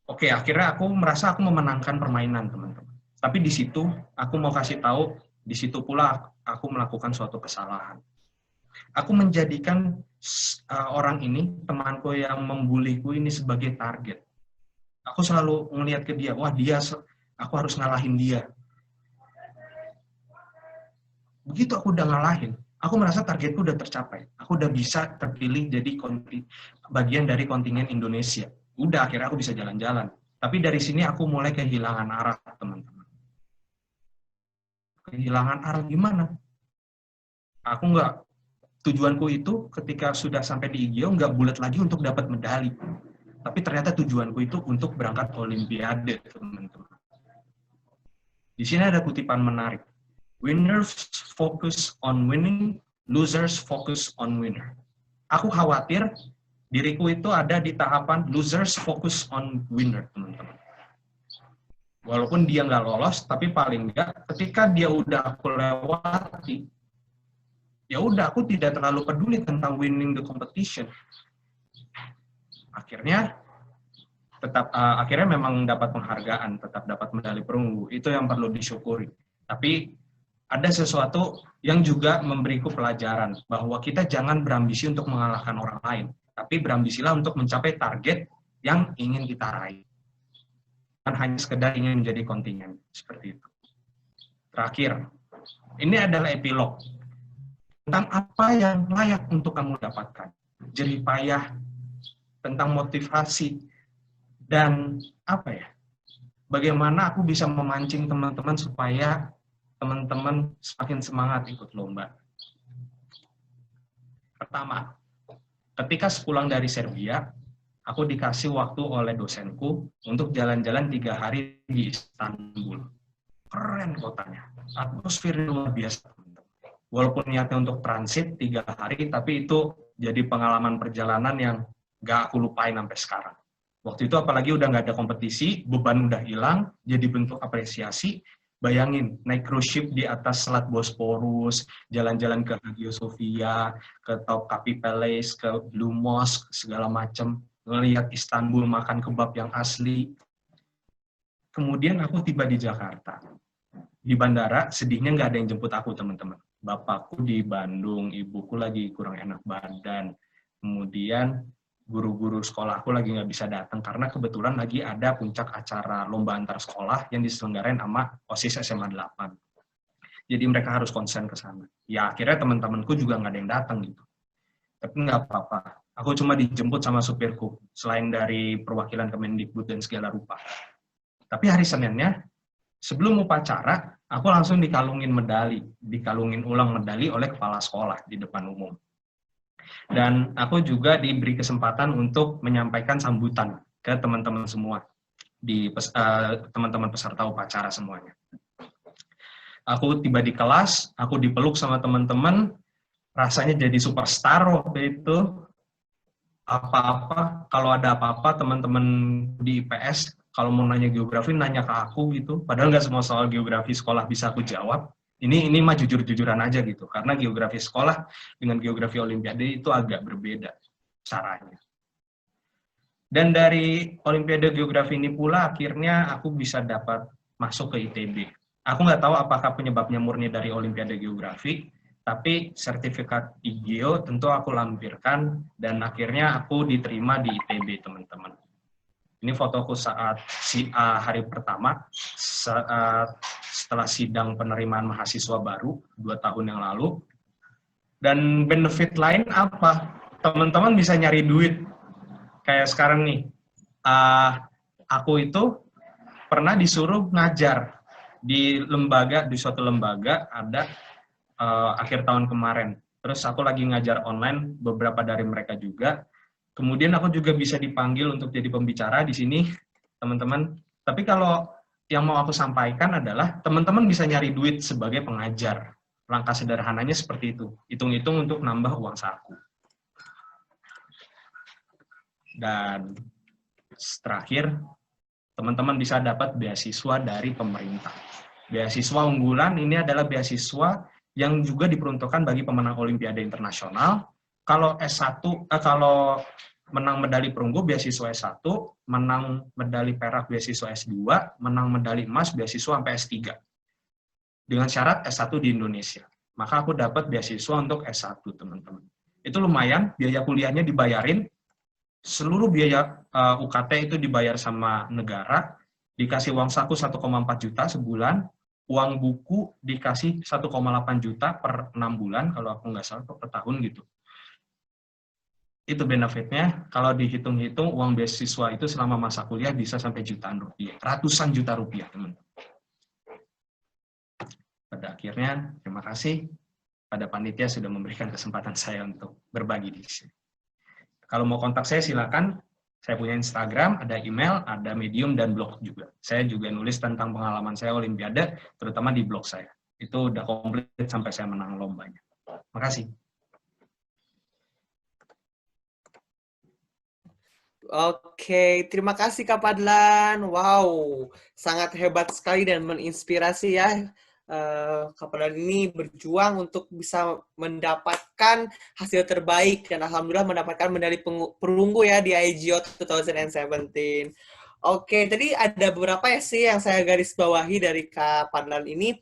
S2: Oke, akhirnya aku merasa aku memenangkan permainan, teman-teman. Tapi di situ, aku mau kasih tahu, di situ pula aku melakukan suatu kesalahan. Aku menjadikan orang ini, temanku yang membuliku ini sebagai target. Aku selalu ngelihat ke dia, wah aku harus ngalahin dia. Begitu aku udah ngalahin, aku merasa targetku udah tercapai. Aku udah bisa terpilih jadi bagian dari kontingen Indonesia. Udah, akhirnya aku bisa jalan-jalan. Tapi dari sini aku mulai kehilangan arah, teman-teman. kehilangan arah gimana. Aku nggak, tujuanku itu ketika sudah sampai di IGO nggak bulat lagi untuk dapat medali. Tapi ternyata tujuanku itu untuk berangkat Olimpiade, teman-teman. Di sini ada kutipan menarik. Winners focus on winning, losers focus on winner. Aku khawatir diriku itu ada di tahapan losers focus on winner, teman-teman. Walaupun dia nggak lolos, tapi paling nggak ketika dia udah aku lewati, ya udah aku tidak terlalu peduli tentang winning the competition. Akhirnya memang dapat penghargaan, tetap dapat medali perunggu. Itu yang perlu disyukuri. Tapi ada sesuatu yang juga memberiku pelajaran bahwa kita jangan berambisi untuk mengalahkan orang lain, tapi berambisilah untuk mencapai target yang ingin kita raih. Bukan hanya sekedar ingin menjadi kontingen, seperti itu. Terakhir, ini adalah epilog tentang apa yang layak untuk kamu dapatkan. Jerih payah, tentang motivasi, dan bagaimana aku bisa memancing teman-teman supaya teman-teman semakin semangat ikut lomba. Pertama, ketika sepulang dari Serbia, aku dikasih waktu oleh dosenku untuk jalan-jalan 3 hari di Istanbul. Keren kotanya, atmosfer luar biasa. Walaupun niatnya untuk transit 3 hari, tapi itu jadi pengalaman perjalanan yang gak aku lupain sampai sekarang. Waktu itu apalagi udah gak ada kompetisi, beban udah hilang, jadi bentuk apresiasi. Bayangin, naik cruise ship di atas Selat Bosporus, jalan-jalan ke Hagia Sophia, ke Topkapi Palace, ke Blue Mosque, segala macam, ngelihat Istanbul makan kebab yang asli. Kemudian aku tiba di Jakarta. Di bandara, sedihnya nggak ada yang jemput aku, teman-teman. Bapakku di Bandung, ibuku lagi kurang enak badan. Kemudian guru-guru sekolahku lagi nggak bisa datang karena kebetulan lagi ada puncak acara lomba antar sekolah yang diselenggarain sama OSIS SMA 8. Jadi mereka harus konsen ke sana. Ya akhirnya teman-temanku juga nggak ada yang datang gitu. Tapi nggak apa-apa. Aku cuma dijemput sama supirku, selain dari perwakilan Kemendikbud dan segala rupa. Tapi hari Seninnya, sebelum upacara, aku langsung dikalungin ulang medali oleh kepala sekolah di depan umum. Dan aku juga diberi kesempatan untuk menyampaikan sambutan ke teman-teman semua, teman-teman peserta upacara semuanya. Aku tiba di kelas, aku dipeluk sama teman-teman, rasanya jadi superstar waktu itu. Kalau ada apa-apa, teman-teman di IPS, kalau mau nanya geografi, nanya ke aku gitu. Padahal nggak semua soal geografi sekolah bisa aku jawab. Ini mah jujur-jujuran aja gitu, karena geografi sekolah dengan geografi Olimpiade itu agak berbeda caranya. Dan dari Olimpiade Geografi ini pula akhirnya aku bisa dapat masuk ke ITB. Aku nggak tahu apakah penyebabnya murni dari Olimpiade Geografi, tapi sertifikat IGO tentu aku lampirkan dan akhirnya aku diterima di ITB, teman-teman. Ini fotoku saat hari pertama, setelah sidang penerimaan mahasiswa baru 2 tahun yang lalu. Dan benefit lain apa? Teman-teman bisa nyari duit. Kayak sekarang nih, aku itu pernah disuruh ngajar di suatu lembaga ada akhir tahun kemarin. Terus aku lagi ngajar online, beberapa dari mereka juga. Kemudian aku juga bisa dipanggil untuk jadi pembicara di sini, teman-teman. Tapi kalau yang mau aku sampaikan adalah teman-teman bisa nyari duit sebagai pengajar. Langkah sederhananya seperti itu. Hitung-hitung untuk nambah uang saku. Dan terakhir, teman-teman bisa dapat beasiswa dari pemerintah. Beasiswa unggulan ini adalah beasiswa yang juga diperuntukkan bagi pemenang Olimpiade Internasional. Kalau kalau menang medali perunggu beasiswa S1, menang medali perak beasiswa S2, menang medali emas beasiswa sampai S3. Dengan syarat S1 di Indonesia. Maka aku dapat beasiswa untuk S1, teman-teman. Itu lumayan, biaya kuliahnya dibayarin, seluruh biaya UKT itu dibayar sama negara, dikasih uang saku 1,4 juta sebulan, uang buku dikasih 1,8 juta per 6 bulan, kalau aku nggak salah, per tahun gitu. Itu benefitnya, kalau dihitung-hitung uang beasiswa itu selama masa kuliah bisa sampai jutaan rupiah, ratusan juta rupiah, teman-teman. Pada akhirnya, terima kasih pada panitia sudah memberikan kesempatan saya untuk berbagi di sini. Kalau mau kontak saya silakan. Saya punya Instagram, ada email, ada Medium, dan blog juga. Saya juga nulis tentang pengalaman saya Olimpiade, terutama di blog saya. Itu udah komplit sampai saya menang lombanya. Makasih.
S1: Oke, terima kasih Kak Padlan. Wow, sangat hebat sekali dan menginspirasi ya. Kak Padlan ini berjuang untuk bisa mendapatkan hasil terbaik dan alhamdulillah mendapatkan medali perunggu ya di IGO 2017. Oke, tadi ada beberapa ya sih yang saya garis bawahi dari Kak Padlan ini.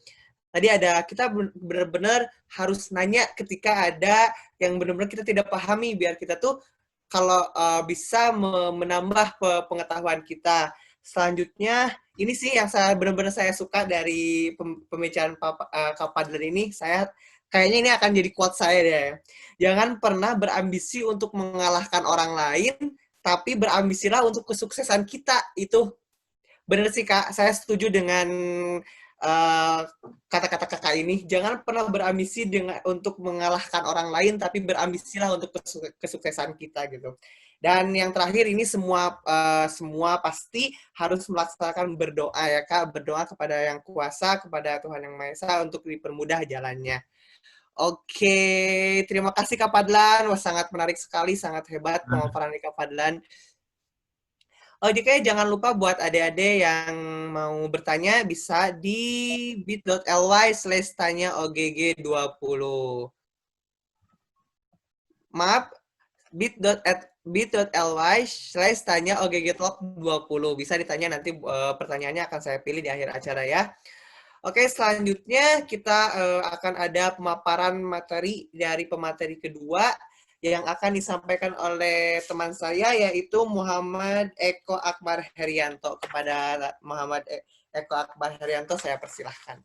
S1: Tadi ada kita benar-benar harus nanya ketika ada yang benar-benar kita tidak pahami biar kita tuh kalau bisa menambah pengetahuan kita. Selanjutnya, ini sih yang saya benar-benar saya suka dari pembicaraan Kak Padlan ini. Saya kayaknya ini akan jadi quote saya deh. Jangan pernah berambisi untuk mengalahkan orang lain, tapi berambisilah untuk kesuksesan kita. Itu benar sih Kak. Saya setuju dengan kata-kata kakak ini. Jangan pernah berambisi untuk mengalahkan orang lain, tapi berambisilah untuk kesuksesan kita gitu. Dan yang terakhir ini semua pasti harus melaksanakan berdoa ya Kak, berdoa kepada Yang Kuasa, kepada Tuhan Yang Maha Esa untuk dipermudah jalannya. Oke, terima kasih Kak Padlan. Wah, sangat menarik sekali, sangat hebat pemaparan Kak Padlan. Oh, jadi jangan lupa buat adik-adik yang mau bertanya bisa di bit.ly/tanya-ogg20. Maaf, bit.ly/tanya-ogg20. Bisa ditanya nanti pertanyaannya akan saya pilih di akhir acara ya. Oke, selanjutnya kita akan ada pemaparan materi dari pemateri kedua yang akan disampaikan oleh teman saya, yaitu Muhammad Eko Akbar Herianto. Kepada Muhammad Eko Akbar Herianto, saya persilahkan.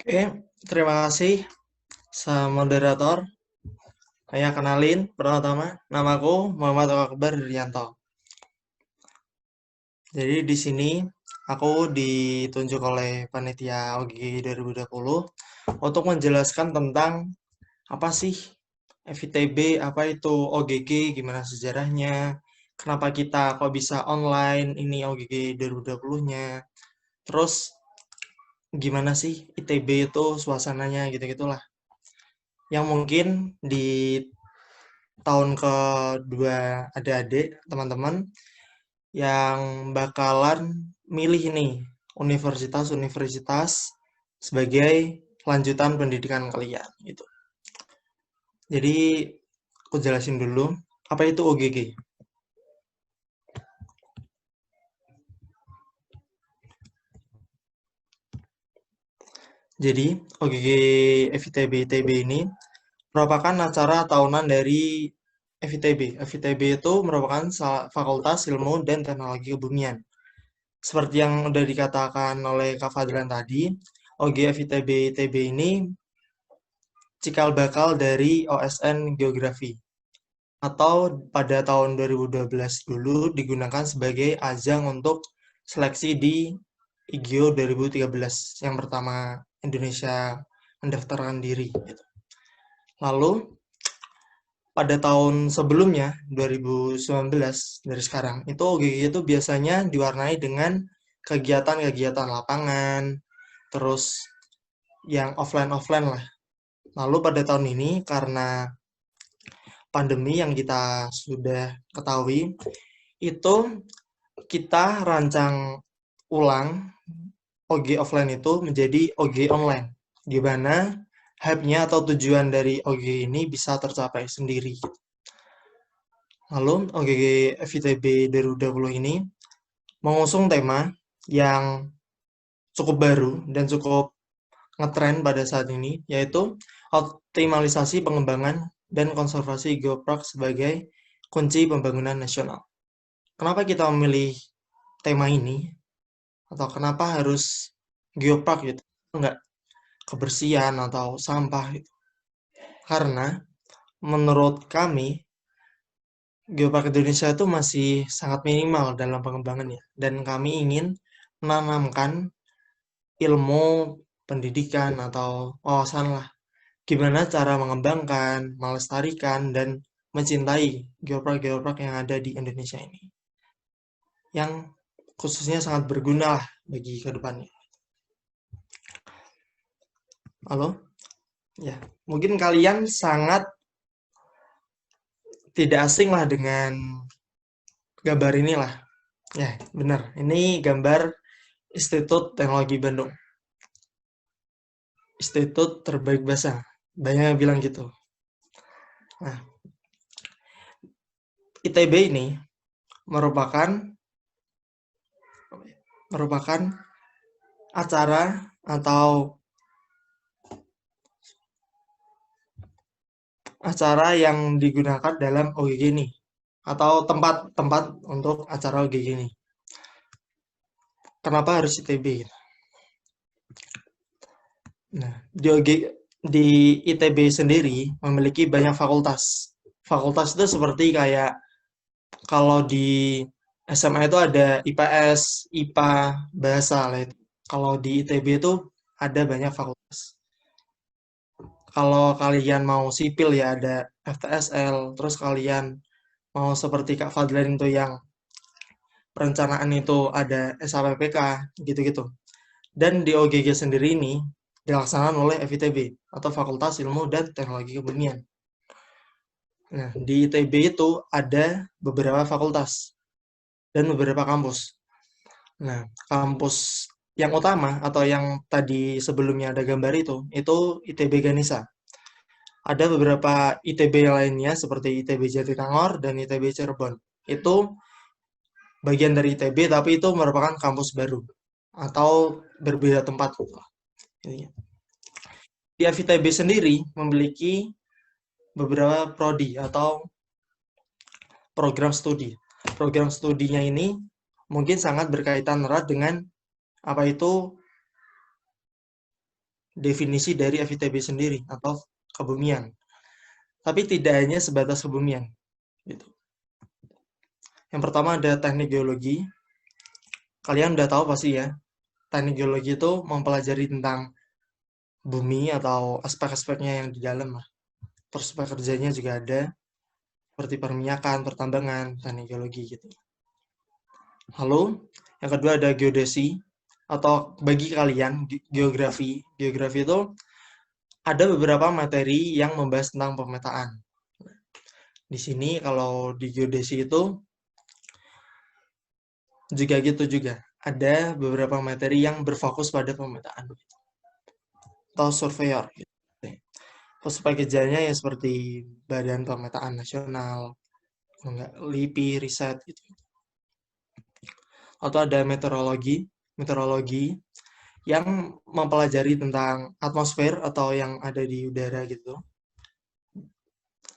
S3: Oke, terima kasih sama moderator. Saya kenalin, pertama, namaku Muhammad Akbar Rianto. Jadi di sini aku ditunjuk oleh panitia OGG 2020 untuk menjelaskan tentang apa sih FITB, apa itu OGG, gimana sejarahnya, kenapa kita kok bisa online ini OGG 2020-nya, terus gimana sih ITB itu suasananya gitu-gitulah. Yang mungkin di tahun kedua adik-adik, teman-teman, yang bakalan milih nih universitas-universitas sebagai lanjutan pendidikan kalian gitu. Jadi aku jelasin dulu apa itu OGG. Jadi OGG FITB ITB ini merupakan acara tahunan dari FITB. FITB itu merupakan Fakultas Ilmu dan Teknologi Kebumian. Seperti yang sudah dikatakan oleh Kak Fadlan tadi, OGG FITB ITB ini cikal bakal dari OSN Geografi. Atau pada tahun 2012 dulu digunakan sebagai ajang untuk seleksi di IGO 2013 yang pertama Indonesia mendaftarkan diri. Lalu pada tahun sebelumnya 2019 dari sekarang itu OGG itu biasanya diwarnai dengan kegiatan-kegiatan lapangan, terus yang offline lah. Lalu pada tahun ini karena pandemi yang kita sudah ketahui itu kita rancang ulang OG offline itu menjadi OG online, di mana hype-nya atau tujuan dari OG ini bisa tercapai sendiri. Lalu OGG FITB 2020 ini mengusung tema yang cukup baru dan cukup ngetren pada saat ini, yaitu optimalisasi pengembangan dan konservasi geopark sebagai kunci pembangunan nasional. Kenapa kita memilih tema ini? Atau kenapa harus geopark gitu? Enggak. kebersihan atau sampah gitu. Karena menurut kami Geopark Indonesia itu masih sangat minimal dalam pengembangannya, dan kami ingin menanamkan ilmu pendidikan atau wawasan lah, gimana cara mengembangkan, melestarikan, dan mencintai geopark-geopark yang ada di Indonesia ini, yang khususnya sangat berguna lah bagi kedepannya. Halo? Ya, mungkin kalian sangat tidak asing lah dengan gambar inilah. Ya, benar. Ini gambar Institut Teknologi Bandung. Institut terbaik bahasa. Banyak yang bilang gitu. Nah, ITB ini merupakan acara yang digunakan dalam OGG ini, atau tempat untuk acara OGG ini. Kenapa harus ITB? Nah, di ITB sendiri memiliki banyak fakultas. Fakultas itu seperti kayak kalau di SMA itu ada IPS, IPA, bahasa lah itu. Kalau di ITB itu ada banyak fakultas. Kalau kalian mau sipil ya ada FTSL, terus kalian mau seperti Kak Fadlan itu yang perencanaan itu ada SAPPK, gitu-gitu. Dan di OGG sendiri ini dilaksanakan oleh FITB atau Fakultas Ilmu dan Teknologi Kebumian. Nah, di ITB itu ada beberapa fakultas dan beberapa kampus. Nah, kampus yang utama atau yang tadi sebelumnya ada gambar itu ITB Ganesha. Ada beberapa ITB lainnya seperti ITB Jatinangor dan ITB Cirebon. Itu bagian dari ITB, tapi itu merupakan kampus baru atau berbeda tempat. Di FITB sendiri memiliki beberapa prodi atau program studi. Program studinya ini mungkin sangat berkaitan erat dengan apa itu definisi dari FITB sendiri atau kebumian. Tapi tidak hanya sebatas kebumian. Gitu. Yang pertama ada teknik geologi. Kalian udah tahu pasti ya, teknik geologi itu mempelajari tentang bumi atau aspek-aspeknya yang di dalam lah. Prospek kerjanya juga ada, seperti perminyakan, pertambangan, teknik geologi gitu. Lalu, yang kedua ada geodesi, atau bagi kalian geografi. Geografi itu ada beberapa materi yang membahas tentang pemetaan. Di sini kalau di geodesi itu juga gitu juga. Ada beberapa materi yang berfokus pada pemetaan atau surveyor. Prospek kerjanya ya seperti Badan Pemetaan Nasional, enggak LIPI, riset gitu. Atau ada meteorologi yang mempelajari tentang atmosfer atau yang ada di udara gitu.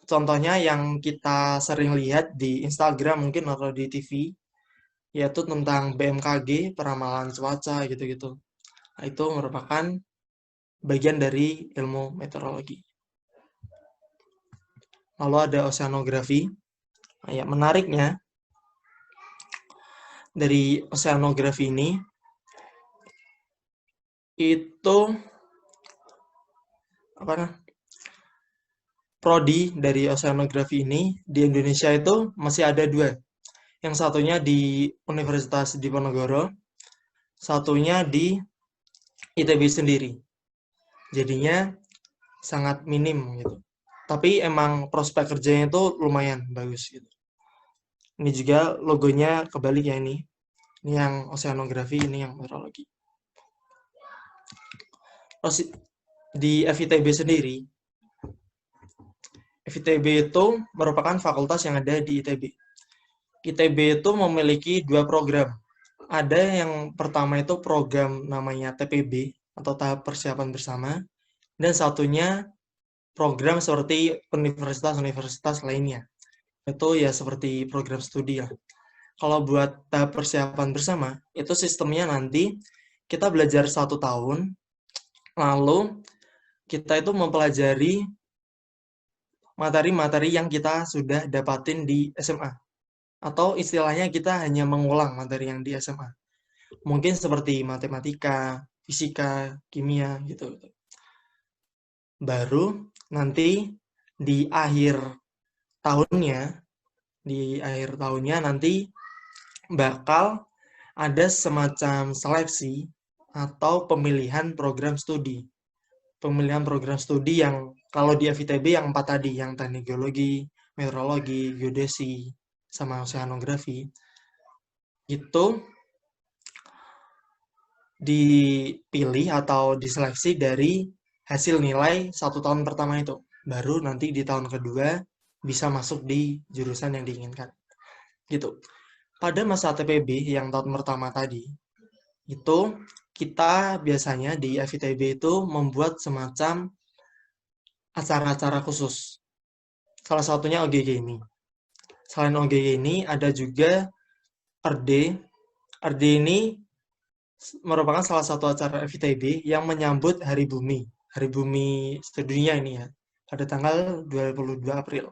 S3: Contohnya yang kita sering lihat di Instagram mungkin atau di TV, yaitu tentang BMKG, peramalan cuaca gitu-gitu. Nah, itu merupakan bagian dari ilmu meteorologi. Lalu ada oceanografi. Nah, ya, menariknya dari oceanografi ini itu prodi dari oceanografi ini di Indonesia itu masih ada 2. Yang satunya di Universitas Diponegoro, satunya di ITB sendiri. Jadinya sangat minim gitu. Tapi emang prospek kerjanya itu lumayan bagus gitu. Ini juga logonya kebalik ya ini. Ini yang oceanografi, ini yang meteorologi. Terus di FITB sendiri, FITB itu merupakan fakultas yang ada di ITB. ITB itu memiliki 2 program. Ada yang pertama itu program namanya TPB atau tahap persiapan bersama, dan satunya program seperti universitas-universitas lainnya. Itu ya seperti program studi lah. Kalau buat tahap persiapan bersama, itu sistemnya nanti kita belajar 1 tahun, Lalu kita itu mempelajari materi-materi yang kita sudah dapatin di SMA. Atau istilahnya kita hanya mengulang materi yang di SMA. Mungkin seperti matematika, fisika, kimia, gitu. Baru nanti di akhir tahunnya, nanti bakal ada semacam seleksi atau pemilihan program studi. Pemilihan program studi yang kalau di FITB yang 4 tadi, yang teknik geologi, meteorologi, geodesi, sama oceanografi, itu dipilih atau diseleksi dari hasil nilai 1 tahun pertama itu. Baru nanti di tahun kedua bisa masuk di jurusan yang diinginkan. Gitu. Pada masa TPB yang tahun pertama tadi, itu kita biasanya di FITB itu membuat semacam acara-acara khusus. Salah satunya OGG ini. Selain OGG ini, ada juga RD. RD ini merupakan salah satu acara FITB yang menyambut Hari Bumi. Hari Bumi sedunia ini ya, pada tanggal 22 April.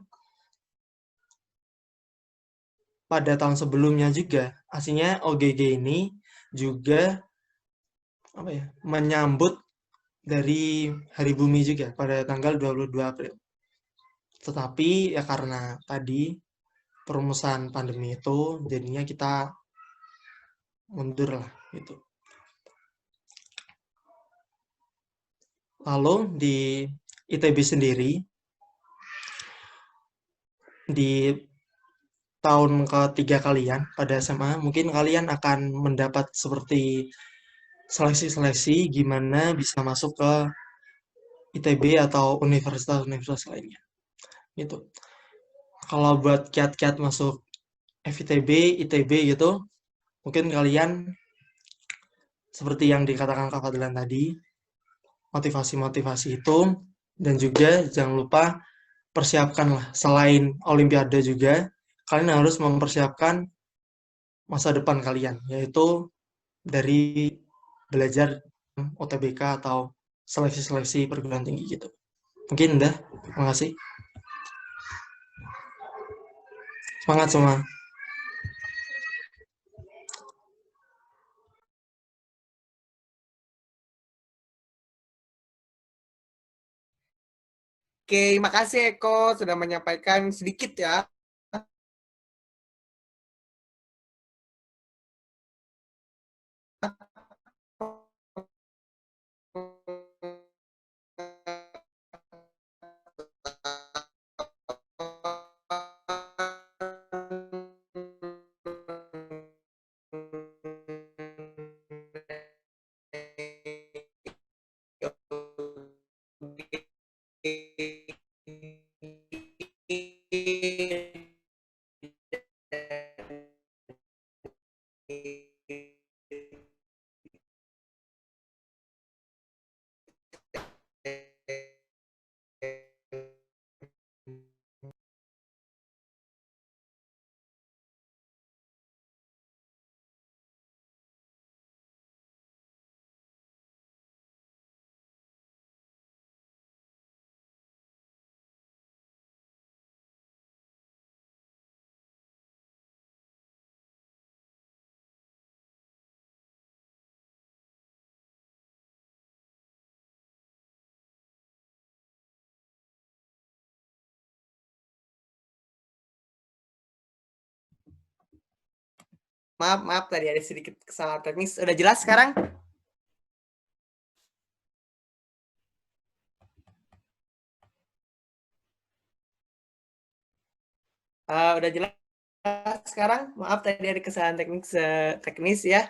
S3: Pada tahun sebelumnya juga, aslinya OGG ini juga menyambut dari Hari Bumi juga pada tanggal 22 April. Tetapi ya karena tadi perumusan pandemi itu jadinya kita mundur lah gitu. Lalu di ITB sendiri di tahun ketiga kalian pada SMA mungkin kalian akan mendapat seperti seleksi-seleksi gimana bisa masuk ke ITB atau universitas-universitas lainnya gitu. Kalau buat kiat-kiat masuk FITB, ITB gitu, mungkin kalian seperti yang dikatakan Kak Fadlan tadi, motivasi-motivasi itu, dan juga jangan lupa persiapkanlah selain Olimpiade juga, kalian harus mempersiapkan masa depan kalian, yaitu dari belajar OTBK atau seleksi-seleksi perguruan tinggi gitu. Mungkin udah, makasih. Semangat semua.
S1: Oke, makasih Eko sudah menyampaikan sedikit ya. Maaf tadi ada sedikit kesalahan teknis. Udah jelas sekarang? Udah jelas sekarang? Maaf tadi ada kesalahan teknis ya.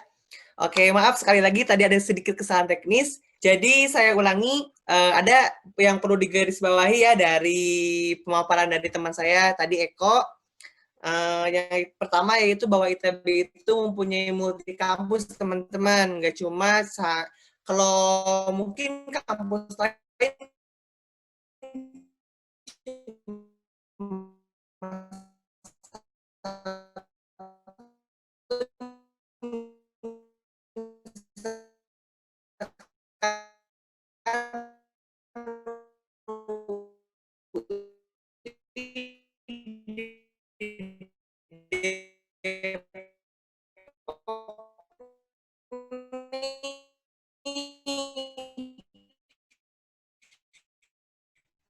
S1: Oke, maaf sekali lagi tadi ada sedikit kesalahan teknis. Jadi saya ulangi, ada yang perlu digarisbawahi ya dari pemaparan dari teman saya tadi Eko. Yang pertama yaitu bahwa ITB itu mempunyai multi kampus teman-teman, nggak cuma kalau mungkin kampus lain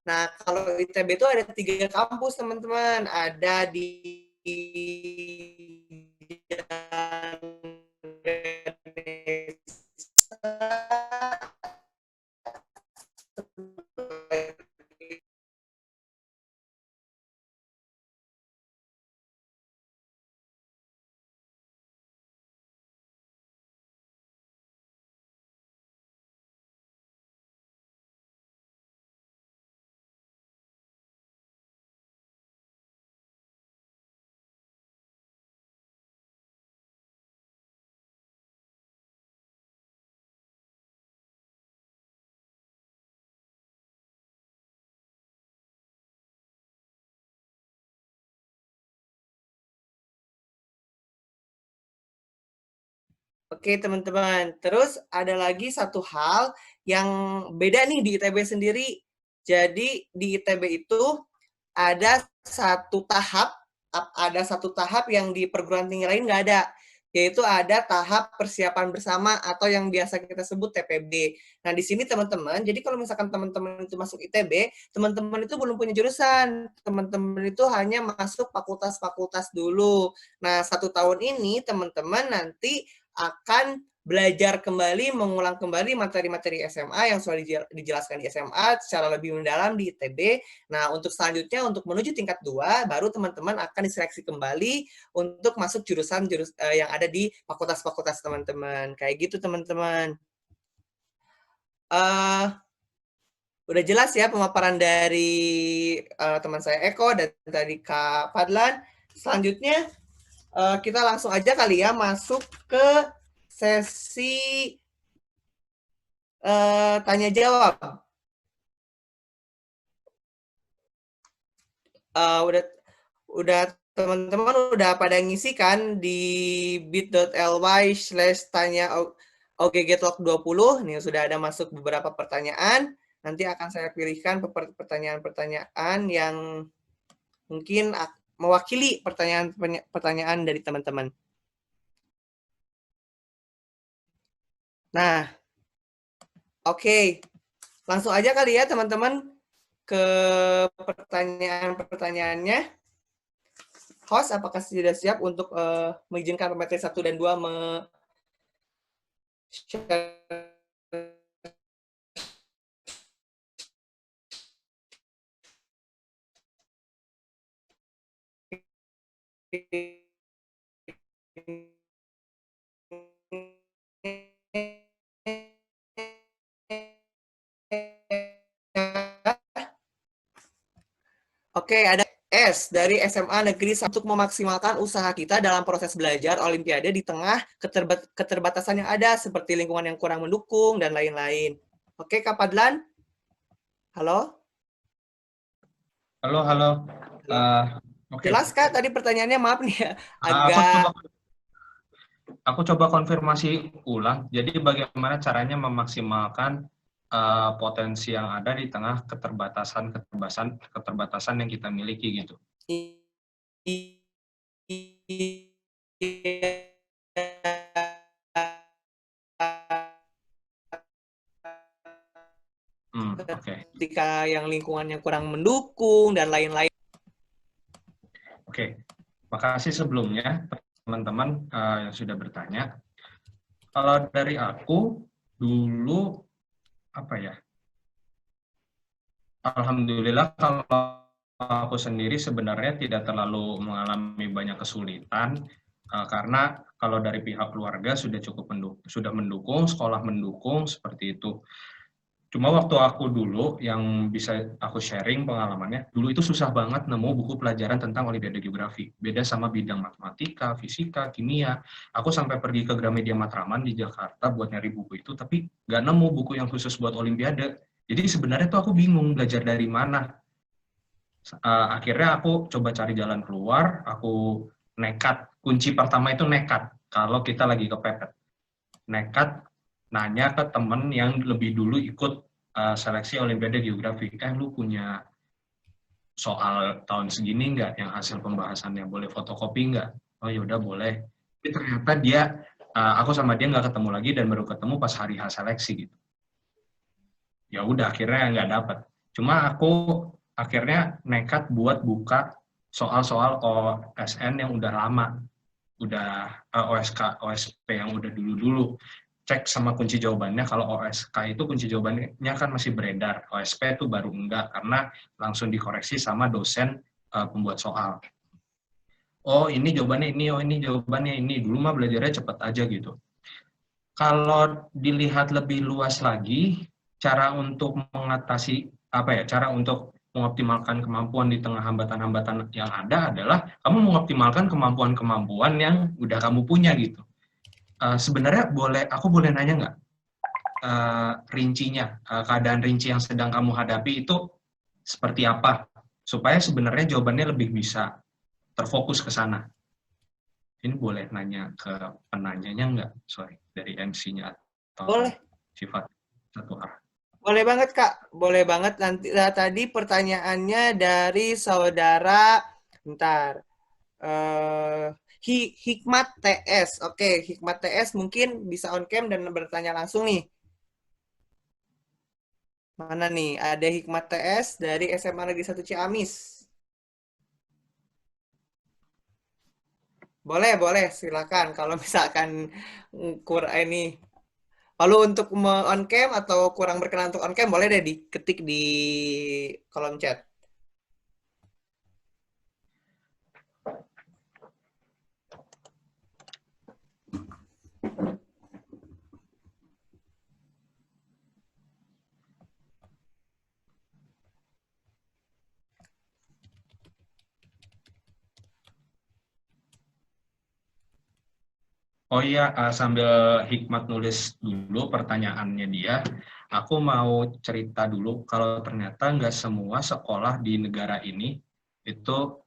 S1: Nah, kalau ITB itu ada 3 kampus, teman-teman. Ada di Oke, teman-teman. Terus ada lagi satu hal yang beda nih di ITB sendiri. Jadi di ITB itu ada satu tahap yang di perguruan tinggi lain nggak ada, yaitu ada tahap persiapan bersama atau yang biasa kita sebut TPB. Nah, di sini teman-teman, jadi kalau misalkan teman-teman itu masuk ITB, teman-teman itu belum punya jurusan, teman-teman itu hanya masuk fakultas-fakultas dulu. Nah, 1 tahun ini teman-teman nanti akan belajar kembali, mengulang kembali materi-materi SMA yang sudah dijelaskan di SMA secara lebih mendalam di ITB. Nah, untuk selanjutnya, untuk menuju tingkat 2, baru teman-teman akan diseleksi kembali untuk masuk jurusan yang ada di fakultas-fakultas teman-teman. Kayak gitu, teman-teman. Udah jelas ya pemaparan dari teman saya Eko dan tadi Kak Fadlan. Selanjutnya, kita langsung aja kali ya masuk ke sesi tanya jawab. Udah teman-teman udah pada ngisi kan di bit.ly/tanya OGG Talk 20. Nih sudah ada masuk beberapa pertanyaan. Nanti akan saya pilihkan pertanyaan-pertanyaan yang mungkin mewakili pertanyaan dari teman-teman. Nah, oke. Langsung aja kali ya teman-teman ke pertanyaan-pertanyaannya. Host, apakah sudah siap untuk mengizinkan pemateri 1 dan 2 share Oke, ada S dari SMA Negeri 1 untuk memaksimalkan usaha kita dalam proses belajar Olimpiade di tengah keterbatasan yang ada seperti lingkungan yang kurang mendukung dan lain-lain. Oke, Kak Fadlan? Halo?
S2: Halo, halo. Oke.
S1: Jelas, Kak? Tadi pertanyaannya maaf nih ya.
S2: Aku coba konfirmasi ulang. Jadi bagaimana caranya memaksimalkan potensi yang ada di tengah keterbatasan yang kita miliki gitu. Ketika yang lingkungannya kurang mendukung dan lain-lain. Oke, makasih sebelumnya teman-teman yang sudah bertanya. Kalau dari aku dulu alhamdulillah kalau aku sendiri sebenarnya tidak terlalu mengalami banyak kesulitan karena kalau dari pihak keluarga sudah cukup mendukung, sekolah mendukung seperti itu. Cuma waktu aku dulu yang bisa aku sharing pengalamannya, dulu itu susah banget nemu buku pelajaran tentang Olimpiade Geografi. Beda sama bidang matematika, fisika, kimia. Aku sampai pergi ke Gramedia Matraman di Jakarta buat nyari buku itu, tapi nggak nemu buku yang khusus buat Olimpiade. Jadi sebenarnya tuh aku bingung belajar dari mana. Akhirnya aku coba cari jalan keluar, aku nekat. Kunci pertama itu nekat, kalau kita lagi kepepet. Nekat nanya ke temen yang lebih dulu ikut seleksi Olimpiade Geografi, lu punya soal tahun segini nggak yang hasil pembahasannya, boleh fotokopi nggak? Oh yaudah boleh. Tapi ternyata aku sama dia nggak ketemu lagi dan baru ketemu pas hari H seleksi gitu. Ya udah akhirnya nggak dapet. Cuma aku akhirnya nekat buat buka soal-soal OSN yang udah lama, udah OSK, OSP yang udah dulu-dulu. Cek sama kunci jawabannya, kalau OSK itu kunci jawabannya kan masih beredar, OSP itu baru enggak, karena langsung dikoreksi sama dosen pembuat soal. Oh ini jawabannya ini, oh ini jawabannya ini, dulu mah belajarnya cepet aja gitu. Kalau dilihat lebih luas lagi, cara untuk mengatasi cara untuk mengoptimalkan kemampuan di tengah hambatan-hambatan yang ada adalah kamu mengoptimalkan kemampuan-kemampuan yang udah kamu punya gitu. Sebenarnya aku boleh nanya nggak rincinya, keadaan rinci yang sedang kamu hadapi itu seperti apa, supaya sebenarnya jawabannya lebih bisa terfokus ke sana. Ini boleh nanya ke penanyanya nggak? Sorry, dari MC-nya atau
S1: Boleh.
S2: sifat satu arah.
S1: Boleh banget, Kak. Boleh banget. Nanti tadi pertanyaannya dari saudara, bentar. Eh Hikmat TS. Oke, Hikmat TS mungkin bisa on cam dan bertanya langsung nih. Mana nih? Ada Hikmat TS dari SMA Negeri 1 Ciamis. Boleh, boleh. Silakan. Kalau misalkan ini. Lalu untuk on cam atau kurang berkenan untuk on cam, boleh deh diketik di kolom chat.
S2: Oh iya, sambil Hikmat nulis dulu pertanyaannya dia, aku mau cerita dulu kalau ternyata nggak semua sekolah di negara ini itu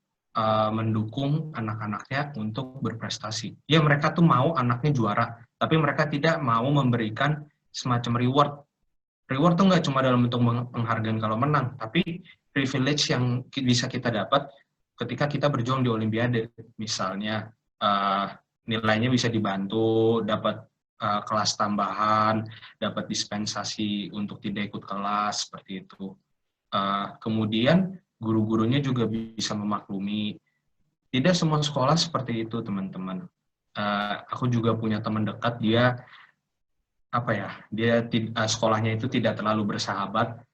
S2: mendukung anak-anaknya untuk berprestasi. Ya mereka tuh mau anaknya juara, tapi mereka tidak mau memberikan semacam reward. Reward tuh nggak cuma dalam bentuk penghargaan kalau menang, tapi privilege yang bisa kita dapat ketika kita berjuang di Olimpiade. Misalnya, nilainya bisa dibantu, dapat kelas tambahan, dapat dispensasi untuk tidak ikut kelas, seperti itu. Kemudian, guru-gurunya juga bisa memaklumi. Tidak semua sekolah seperti itu, teman-teman. Aku juga punya teman dekat, dia sekolahnya itu tidak terlalu bersahabat.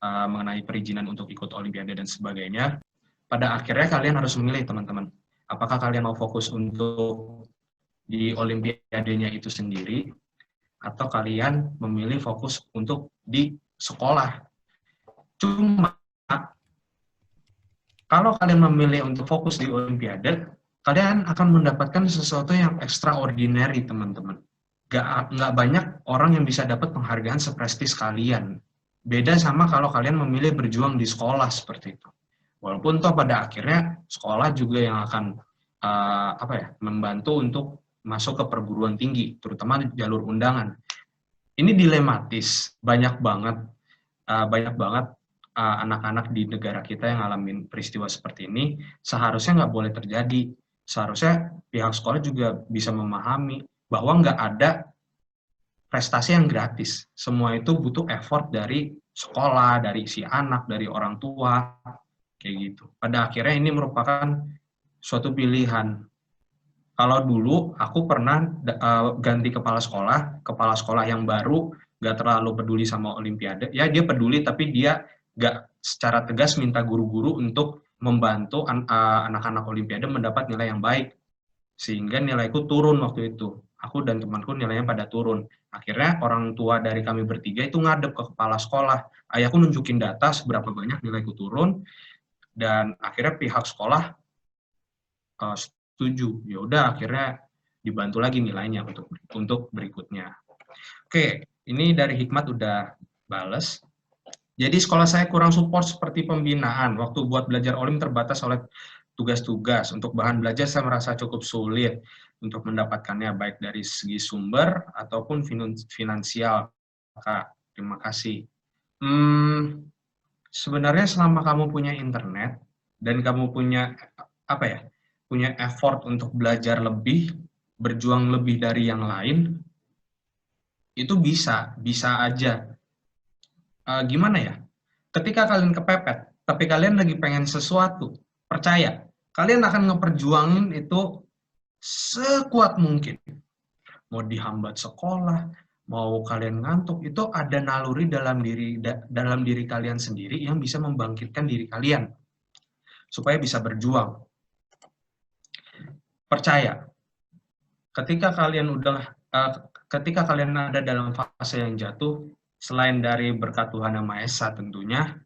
S2: Mengenai perizinan untuk ikut Olimpiade dan sebagainya. Pada akhirnya kalian harus memilih, teman-teman. Apakah kalian mau fokus untuk di Olimpiadenya itu sendiri, atau kalian memilih fokus untuk di sekolah. Cuma, kalau kalian memilih untuk fokus di Olimpiade, kalian akan mendapatkan sesuatu yang extraordinary, teman-teman. Nggak banyak orang yang bisa dapat penghargaan seprestis kalian. Beda sama kalau kalian memilih berjuang di sekolah seperti itu. Walaupun toh pada akhirnya sekolah juga yang akan membantu untuk masuk ke perguruan tinggi, terutama jalur undangan. Ini dilematis, banyak banget anak-anak di negara kita yang ngalamin peristiwa seperti ini. Seharusnya nggak boleh terjadi. Seharusnya pihak sekolah juga bisa memahami bahwa nggak ada prestasi yang gratis. Semua itu butuh effort dari sekolah, dari si anak, dari orang tua, kayak gitu. Pada akhirnya ini merupakan suatu pilihan. Kalau dulu aku pernah ganti kepala sekolah yang baru, gak terlalu peduli sama Olimpiade. Ya dia peduli, tapi dia gak secara tegas minta guru-guru untuk membantu anak-anak Olimpiade mendapat nilai yang baik. Sehingga nilaiku turun waktu itu. Aku dan temanku nilainya pada turun. Akhirnya orang tua dari kami bertiga itu ngadep ke kepala sekolah. Ayahku nunjukin data seberapa banyak nilaiku turun, dan akhirnya pihak sekolah setuju. Ya udah akhirnya dibantu lagi nilainya untuk berikutnya. Oke, ini dari Hikmat udah bales. Jadi sekolah saya kurang support seperti pembinaan. Waktu buat belajar Olim terbatas oleh tugas-tugas. Untuk bahan belajar saya merasa cukup sulit untuk mendapatkannya, baik dari segi sumber ataupun finansial. Kak, terima kasih. Sebenarnya selama kamu punya internet dan kamu punya punya effort untuk belajar lebih, berjuang lebih dari yang lain, itu bisa aja. Gimana ya? Ketika kalian kepepet, tapi kalian lagi pengen sesuatu, percaya, kalian akan ngeperjuangin itu sekuat mungkin. Mau dihambat sekolah, mau kalian ngantuk, itu ada naluri dalam diri kalian sendiri yang bisa membangkitkan diri kalian supaya bisa berjuang. Percaya, ketika kalian ada dalam fase yang jatuh, selain dari berkat Tuhan Yang Maha Esa tentunya,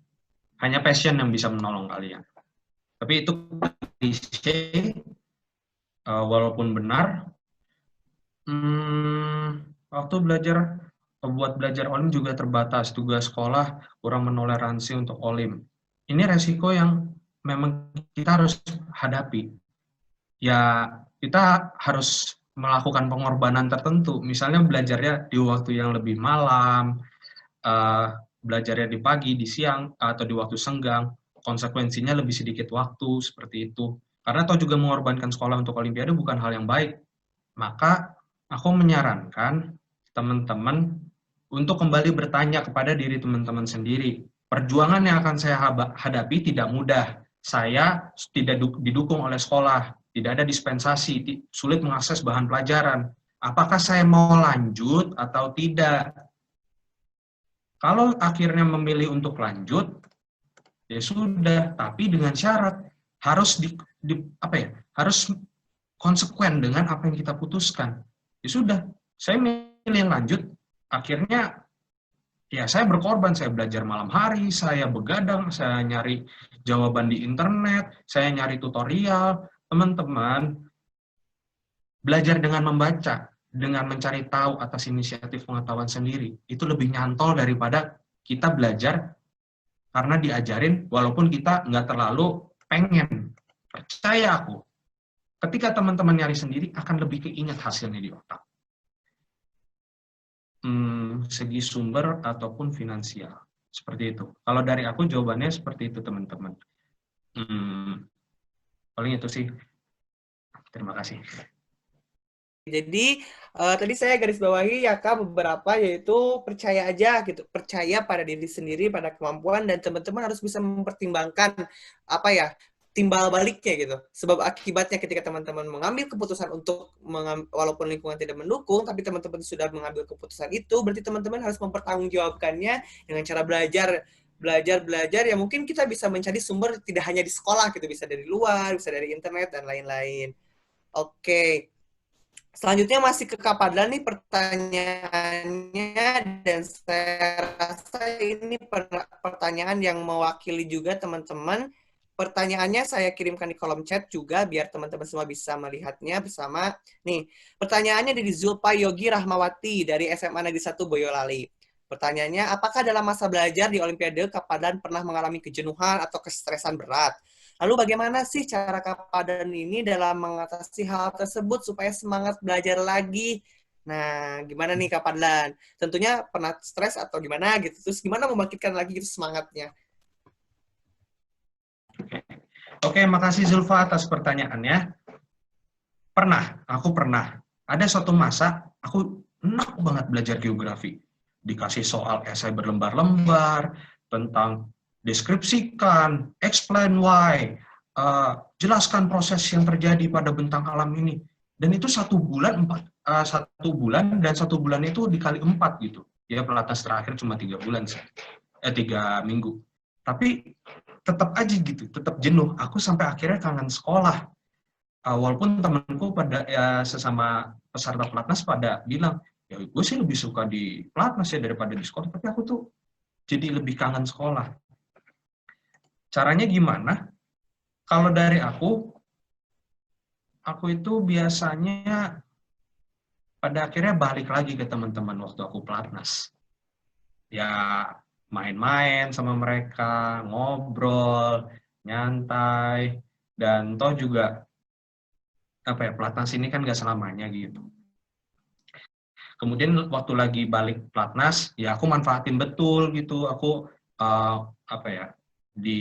S2: hanya passion yang bisa menolong kalian. Tapi itu klise, walaupun benar. Waktu buat belajar olim juga terbatas, tugas sekolah kurang menoleransi untuk olim. Ini resiko yang memang kita harus hadapi. Ya, kita harus melakukan pengorbanan tertentu, misalnya belajarnya di waktu yang lebih malam, belajarnya di pagi, di siang, atau di waktu senggang, konsekuensinya lebih sedikit waktu, seperti itu. Karena toh juga mengorbankan sekolah untuk olimpiade bukan hal yang baik. Maka aku menyarankan teman-teman untuk kembali bertanya kepada diri teman-teman sendiri. Perjuangan yang akan saya hadapi tidak mudah. Saya tidak didukung oleh sekolah, tidak ada dispensasi, sulit mengakses bahan pelajaran. Apakah saya mau lanjut atau tidak? Kalau akhirnya memilih untuk lanjut, ya sudah, tapi dengan syarat harus harus konsekuen dengan apa yang kita putuskan. Ya sudah, saya milih lanjut, akhirnya ya saya berkorban, saya belajar malam hari, saya begadang, saya nyari jawaban di internet, saya nyari tutorial. Teman-teman, belajar dengan membaca, dengan mencari tahu atas inisiatif pengetahuan sendiri, itu lebih nyantol daripada kita belajar karena diajarin walaupun kita nggak terlalu pengen. Percaya aku, ketika teman-teman nyari sendiri akan lebih keinget hasilnya di otak. Segi sumber ataupun finansial, seperti itu. Kalau dari aku jawabannya seperti itu, teman-teman. Paling itu sih. Terima kasih.
S1: Jadi tadi saya garis bawahi ya Kak beberapa, yaitu percaya aja gitu, percaya pada diri sendiri, pada kemampuan, dan teman-teman harus bisa mempertimbangkan timbal baliknya gitu, sebab akibatnya ketika teman-teman mengambil keputusan untuk walaupun lingkungan tidak mendukung, tapi teman-teman sudah mengambil keputusan itu, berarti teman-teman harus mempertanggungjawabkannya dengan cara belajar ya. Mungkin kita bisa mencari sumber tidak hanya di sekolah gitu, bisa dari luar, bisa dari internet dan lain-lain. Oke. Selanjutnya masih ke Kak Padlan nih pertanyaannya, dan saya rasa ini pertanyaan yang mewakili juga teman-teman. Pertanyaannya saya kirimkan di kolom chat juga biar teman-teman semua bisa melihatnya bersama. Nih, pertanyaannya dari Zulpa Yogi Rahmawati dari SMA Negeri 1 Boyolali. Pertanyaannya, apakah dalam masa belajar di Olimpiade Kak Padlan pernah mengalami kejenuhan atau kestresan berat? Lalu bagaimana sih cara Kak Padlan ini dalam mengatasi hal tersebut supaya semangat belajar lagi? Nah, gimana nih Kak Padlan? Tentunya pernah stres atau gimana gitu. Terus gimana membangkitkan lagi gitu semangatnya?
S2: Oke, makasih Zulfa atas pertanyaannya. Aku pernah. Ada suatu masa, aku enak banget belajar geografi. Dikasih soal esai berlembar-lembar, tentang deskripsikan, explain why, jelaskan proses yang terjadi pada bentang alam ini. Dan itu 1 bulan dan 1 bulan itu dikali 4 gitu. Ya pelatnas terakhir cuma 3 bulan sih. 3 minggu. Tapi tetap aja gitu, tetap jenuh. Aku sampai akhirnya kangen sekolah. Walaupun temanku pada sesama peserta pelatnas pada bilang, ya gue sih lebih suka di pelatnas ya daripada di sekolah, tapi aku tuh jadi lebih kangen sekolah. Caranya gimana? Kalau dari aku itu biasanya pada akhirnya balik lagi ke teman-teman waktu aku pelatnas. Ya main-main sama mereka, ngobrol, nyantai, dan toh juga pelatnas ini kan gak selamanya gitu. Kemudian waktu lagi balik pelatnas, ya aku manfaatin betul gitu. Aku di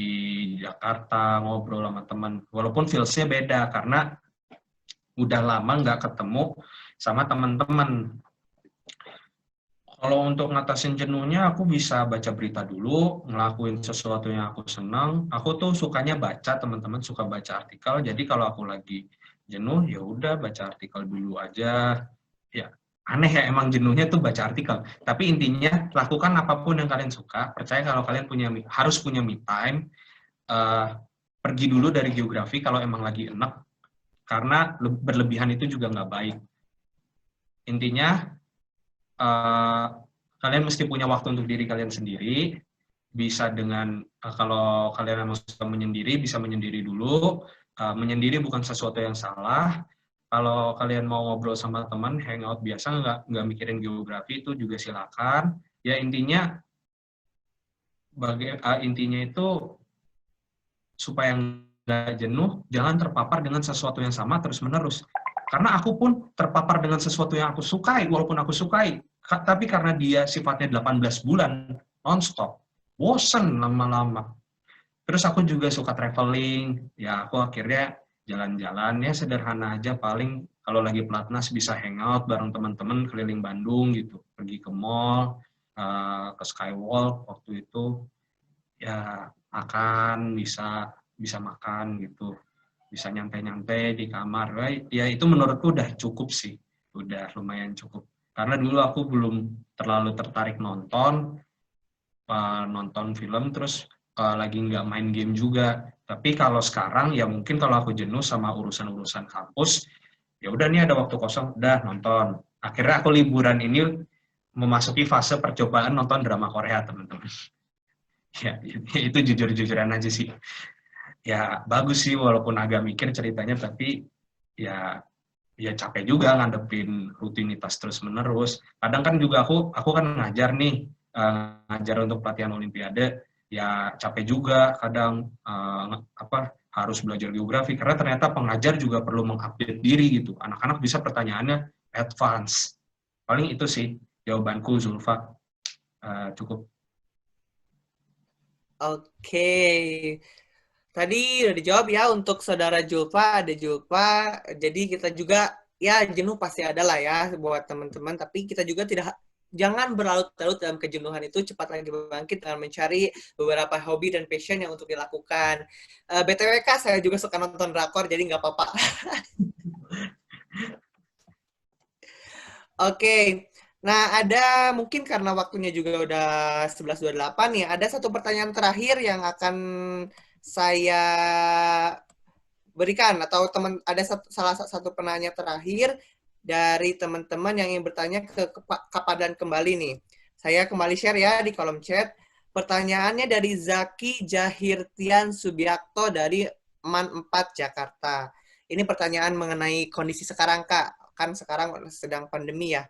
S2: Jakarta ngobrol sama teman, walaupun feels-nya beda karena udah lama nggak ketemu sama teman-teman. Kalau untuk ngatasin jenuhnya, aku bisa baca berita dulu, ngelakuin sesuatu yang aku senang. Aku tuh sukanya baca, teman-teman suka baca artikel. Jadi kalau aku lagi jenuh, ya udah baca artikel dulu aja. Ya, aneh ya emang jenuhnya tuh baca artikel. Tapi intinya lakukan apapun yang kalian suka. Percaya kalau kalian harus punya me time. Pergi dulu dari geografi kalau emang lagi enak. Karena berlebihan itu juga nggak baik. Intinya, kalian mesti punya waktu untuk diri kalian sendiri, bisa dengan kalau kalian memang suka menyendiri, bisa menyendiri dulu. Menyendiri bukan sesuatu yang salah. Kalau kalian mau ngobrol sama teman, hangout biasa, nggak mikirin geografi, itu juga silakan. Ya intinya, intinya itu supaya nggak jenuh, jangan terpapar dengan sesuatu yang sama terus-menerus. Karena aku pun terpapar dengan sesuatu yang aku sukai, walaupun aku sukai, tapi karena dia sifatnya 18 bulan, non-stop, bosen lama-lama. Terus aku juga suka traveling, ya aku akhirnya jalan-jalan, ya sederhana aja, paling kalau lagi pelatnas bisa hangout bareng teman-teman keliling Bandung gitu, pergi ke mall, ke Skywalk waktu itu, ya makan, bisa makan gitu, bisa nyantai-nyantai di kamar. Ya itu menurutku udah cukup sih, udah lumayan cukup. Karena dulu aku belum terlalu tertarik nonton film, terus lagi nggak main game juga. Tapi kalau sekarang ya mungkin kalau aku jenuh sama urusan-urusan kampus, ya udah nih ada waktu kosong, udah nonton. Akhirnya aku liburan ini memasuki fase percobaan nonton drama Korea, teman-teman. Ya, itu jujur-jujuran aja sih. Ya bagus sih walaupun agak mikir ceritanya, tapi ya capek juga ngadepin rutinitas terus-menerus. Kadang kan juga aku kan ngajar nih, ngajar untuk pelatihan olimpiade, ya capek juga kadang harus belajar geografi karena ternyata pengajar juga perlu mengupdate diri gitu. Anak-anak bisa pertanyaannya advance. Paling itu sih jawabanku, Zulfa. Cukup.
S1: Oke. Tadi udah dijawab ya untuk saudara Julfa, ada Julfa. Jadi kita juga ya jenuh pasti ada lah ya buat teman-teman. Tapi kita juga jangan berlarut-larut dalam kejenuhan itu, cepat lagi bangkit dengan mencari beberapa hobi dan passion yang untuk dilakukan. BTW Kak, saya juga suka nonton drakor, jadi nggak apa-apa. Oke. Nah, ada mungkin karena waktunya juga udah 11.28 ya, ada satu pertanyaan terakhir yang akan saya berikan, atau ada salah satu penanya terakhir dari teman-teman yang ingin bertanya ke Kapadan kembali nih. Saya kembali share ya di kolom chat. Pertanyaannya dari Zaki Jahirtian Subiakto dari MAN 4 Jakarta. Ini pertanyaan mengenai kondisi sekarang, Kak. Kan sekarang sedang pandemi ya.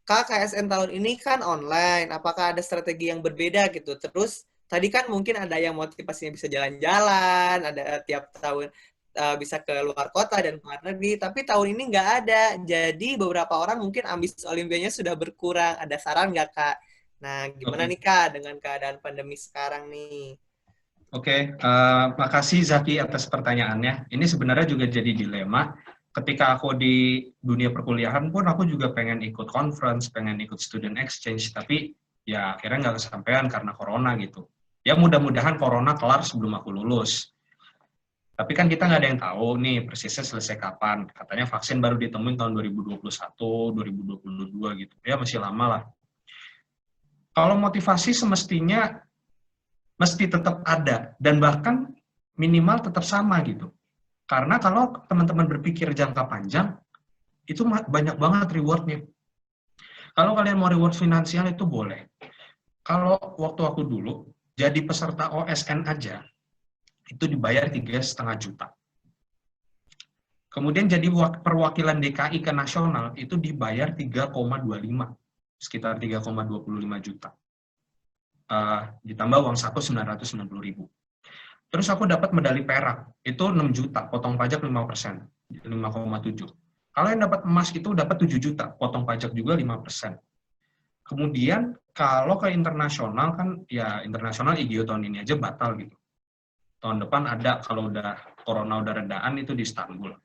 S1: Kak, KSN tahun ini kan online. Apakah ada strategi yang berbeda gitu? Terus tadi kan mungkin ada yang motivasinya bisa jalan-jalan, ada tiap tahun bisa ke luar kota dan luar negeri, tapi tahun ini nggak ada. Jadi beberapa orang mungkin ambisi olimpianya sudah berkurang. Ada saran nggak, Kak? Nah, gimana nih, Kak, dengan keadaan pandemi sekarang nih?
S2: Oke, makasih Zaki atas pertanyaannya. Ini sebenarnya juga jadi dilema. Ketika aku di dunia perkuliahan pun aku juga pengen ikut conference, pengen ikut student exchange, tapi ya akhirnya nggak kesampaian karena corona gitu. Ya mudah-mudahan corona kelar sebelum aku lulus. Tapi kan kita nggak ada yang tahu nih persisnya selesai kapan. Katanya vaksin baru ditemuin tahun 2021, 2022 gitu. Ya masih lama lah. Kalau motivasi semestinya mesti tetap ada, dan bahkan minimal tetap sama gitu. Karena kalau teman-teman berpikir jangka panjang, itu banyak banget reward-nya. Kalau kalian mau reward finansial itu boleh. Kalau waktu aku dulu, jadi peserta OSN aja, itu dibayar 3,5 juta. Kemudian jadi perwakilan DKI ke nasional, itu dibayar 3,25, sekitar 3,25 juta. Ditambah uang saku 990.000. Terus aku dapat medali perak, itu 6 juta, potong pajak 5%, 5,7. Kalau yang dapat emas itu dapat 7 juta, potong pajak juga 5%. Kemudian kalau ke internasional kan, ya internasional IGO tahun ini aja batal gitu. Tahun depan ada, kalau udah corona udah redaan itu di Istanbul.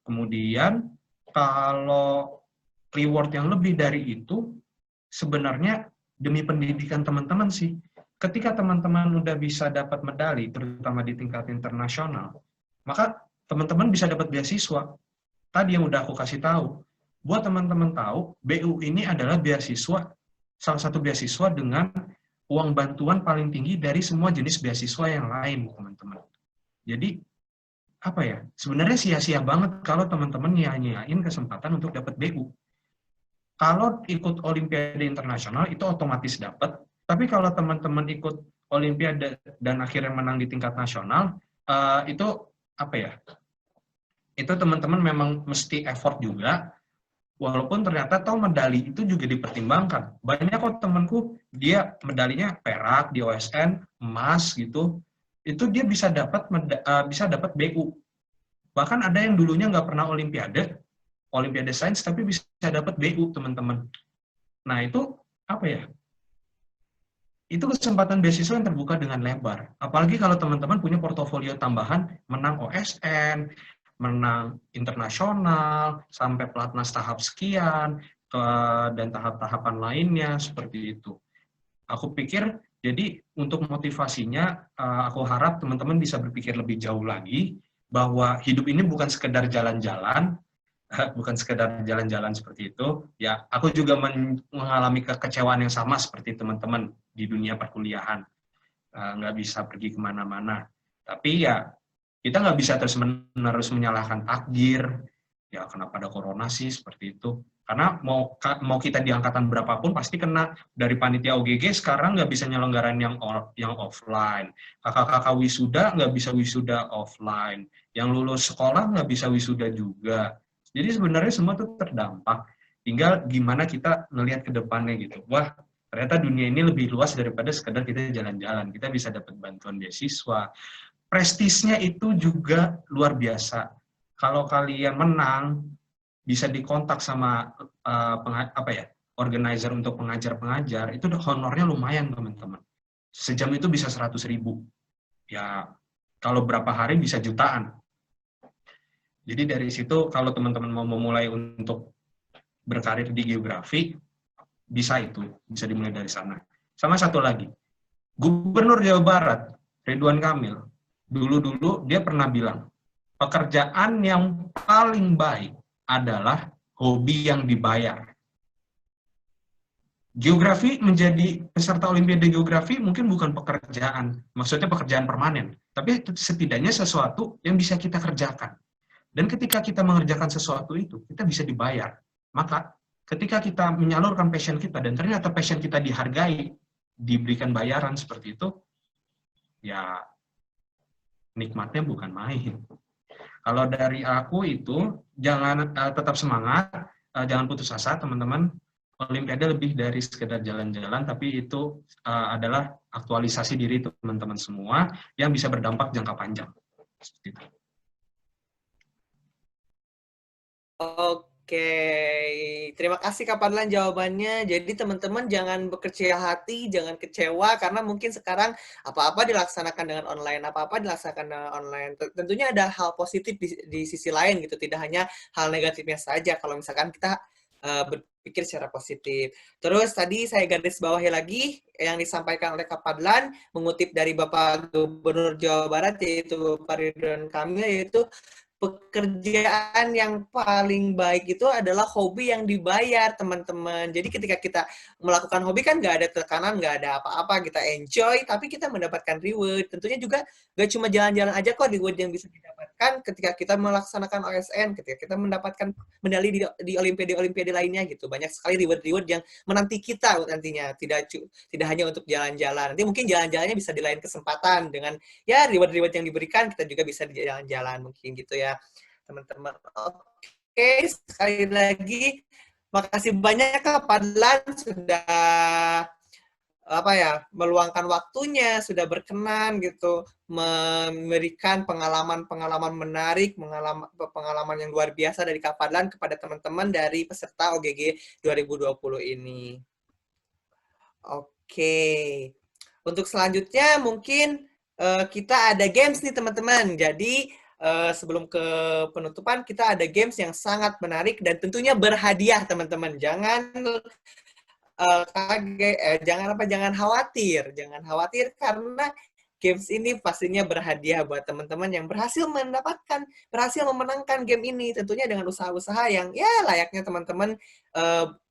S2: Kemudian kalau reward yang lebih dari itu, sebenarnya demi pendidikan teman-teman sih. Ketika teman-teman udah bisa dapat medali, terutama di tingkat internasional, maka teman-teman bisa dapat beasiswa. Tadi yang udah aku kasih tahu. Buat teman-teman tahu, BU ini adalah beasiswa, salah satu beasiswa dengan uang bantuan paling tinggi dari semua jenis beasiswa yang lain, teman-teman. Jadi, apa ya, sebenarnya sia-sia banget kalau teman-teman nyanyain kesempatan untuk dapat BU. Kalau ikut Olimpiade internasional, itu otomatis dapat, tapi kalau teman-teman ikut Olimpiade dan akhirnya menang di tingkat nasional, itu apa ya, itu teman-teman memang mesti effort juga, walaupun ternyata toh medali itu juga dipertimbangkan. Banyak kok temanku, dia medalinya perak di OSN, emas gitu, itu dia bisa dapat BU. Bahkan ada yang dulunya nggak pernah Olimpiade Sains, tapi bisa dapat BU, teman-teman. Nah, itu apa ya? Itu kesempatan beasiswa yang terbuka dengan lebar. Apalagi kalau teman-teman punya portofolio tambahan, menang OSN, menang internasional, sampai pelatnas tahap sekian, dan tahap-tahapan lainnya, seperti itu. Aku pikir, jadi untuk motivasinya, aku harap teman-teman bisa berpikir lebih jauh lagi, bahwa hidup ini bukan sekedar jalan-jalan, bukan sekedar jalan-jalan seperti itu. Ya, aku juga mengalami kekecewaan yang sama seperti teman-teman di dunia perkuliahan. Nggak bisa pergi kemana-mana. Tapi ya, kita nggak bisa terus-menerus menyalahkan takdir. Ya, kenapa ada corona sih, seperti itu. Karena mau kita di angkatan berapapun, pasti kena. Dari panitia OGG sekarang nggak bisa nyelenggarain yang offline. Kakak-kakak wisuda nggak bisa wisuda offline. Yang lulus sekolah nggak bisa wisuda juga. Jadi sebenarnya semua tuh terdampak. Tinggal gimana kita ngelihat ke depannya gitu. Wah, ternyata dunia ini lebih luas daripada sekedar kita jalan-jalan. Kita bisa dapat bantuan beasiswa. Prestisnya itu juga luar biasa. Kalau kalian menang, bisa dikontak sama organizer untuk pengajar-pengajar, itu honornya lumayan, teman-teman. Sejam itu bisa 100.000. Ya, kalau berapa hari bisa jutaan. Jadi dari situ kalau teman-teman mau memulai untuk berkarir di geografi, bisa dimulai dari sana. Sama satu lagi, Gubernur Jawa Barat, Ridwan Kamil, dulu-dulu dia pernah bilang, pekerjaan yang paling baik adalah hobi yang dibayar. Geografi menjadi peserta Olimpiade Geografi mungkin bukan pekerjaan, maksudnya pekerjaan permanen, tapi setidaknya sesuatu yang bisa kita kerjakan. Dan ketika kita mengerjakan sesuatu itu, kita bisa dibayar. Maka ketika kita menyalurkan passion kita, dan ternyata passion kita dihargai, diberikan bayaran seperti itu, ya nikmatnya bukan main. Kalau dari aku itu, jangan tetap semangat, jangan putus asa teman-teman. Olimpiade lebih dari sekedar jalan-jalan, tapi itu adalah aktualisasi diri teman-teman semua yang bisa berdampak jangka panjang. Seperti itu.
S1: Oke, terima kasih Kak Padlan jawabannya. Jadi teman-teman jangan berkecil hati, jangan kecewa, karena mungkin sekarang apa-apa dilaksanakan dengan online, apa-apa dilaksanakan dengan online. Tentunya ada hal positif di sisi lain gitu, tidak hanya hal negatifnya saja kalau misalkan kita berpikir secara positif. Terus tadi saya garis bawahi lagi yang disampaikan oleh Kak Padlan, mengutip dari Bapak Gubernur Jawa Barat, yaitu Pak Ridwan Kamil, yaitu pekerjaan yang paling baik itu adalah hobi yang dibayar, teman-teman. Jadi ketika kita melakukan hobi kan nggak ada tekanan, nggak ada apa-apa, kita enjoy, tapi kita mendapatkan reward. Tentunya juga nggak cuma jalan-jalan aja kok reward yang bisa didapatkan ketika kita melaksanakan OSN, ketika kita mendapatkan medali di Olimpiade lainnya gitu. Banyak sekali reward-reward yang menanti kita nantinya, tidak hanya untuk jalan-jalan. Nanti mungkin jalan-jalannya bisa di lain kesempatan dengan ya reward-reward yang diberikan, kita juga bisa di jalan-jalan mungkin gitu ya teman-teman. Oke, sekali lagi makasih banyak Kak Padlan sudah meluangkan waktunya, sudah berkenan gitu memberikan pengalaman-pengalaman menarik, pengalaman yang luar biasa dari Kak Padlan kepada teman-teman dari peserta OGG 2020 ini. Oke. Untuk selanjutnya mungkin kita ada games nih teman-teman. Jadi sebelum ke penutupan, kita ada games yang sangat menarik dan tentunya berhadiah, teman-teman. Jangan khawatir karena games ini pastinya berhadiah buat teman-teman yang berhasil memenangkan game ini, tentunya dengan usaha-usaha yang ya layaknya teman-teman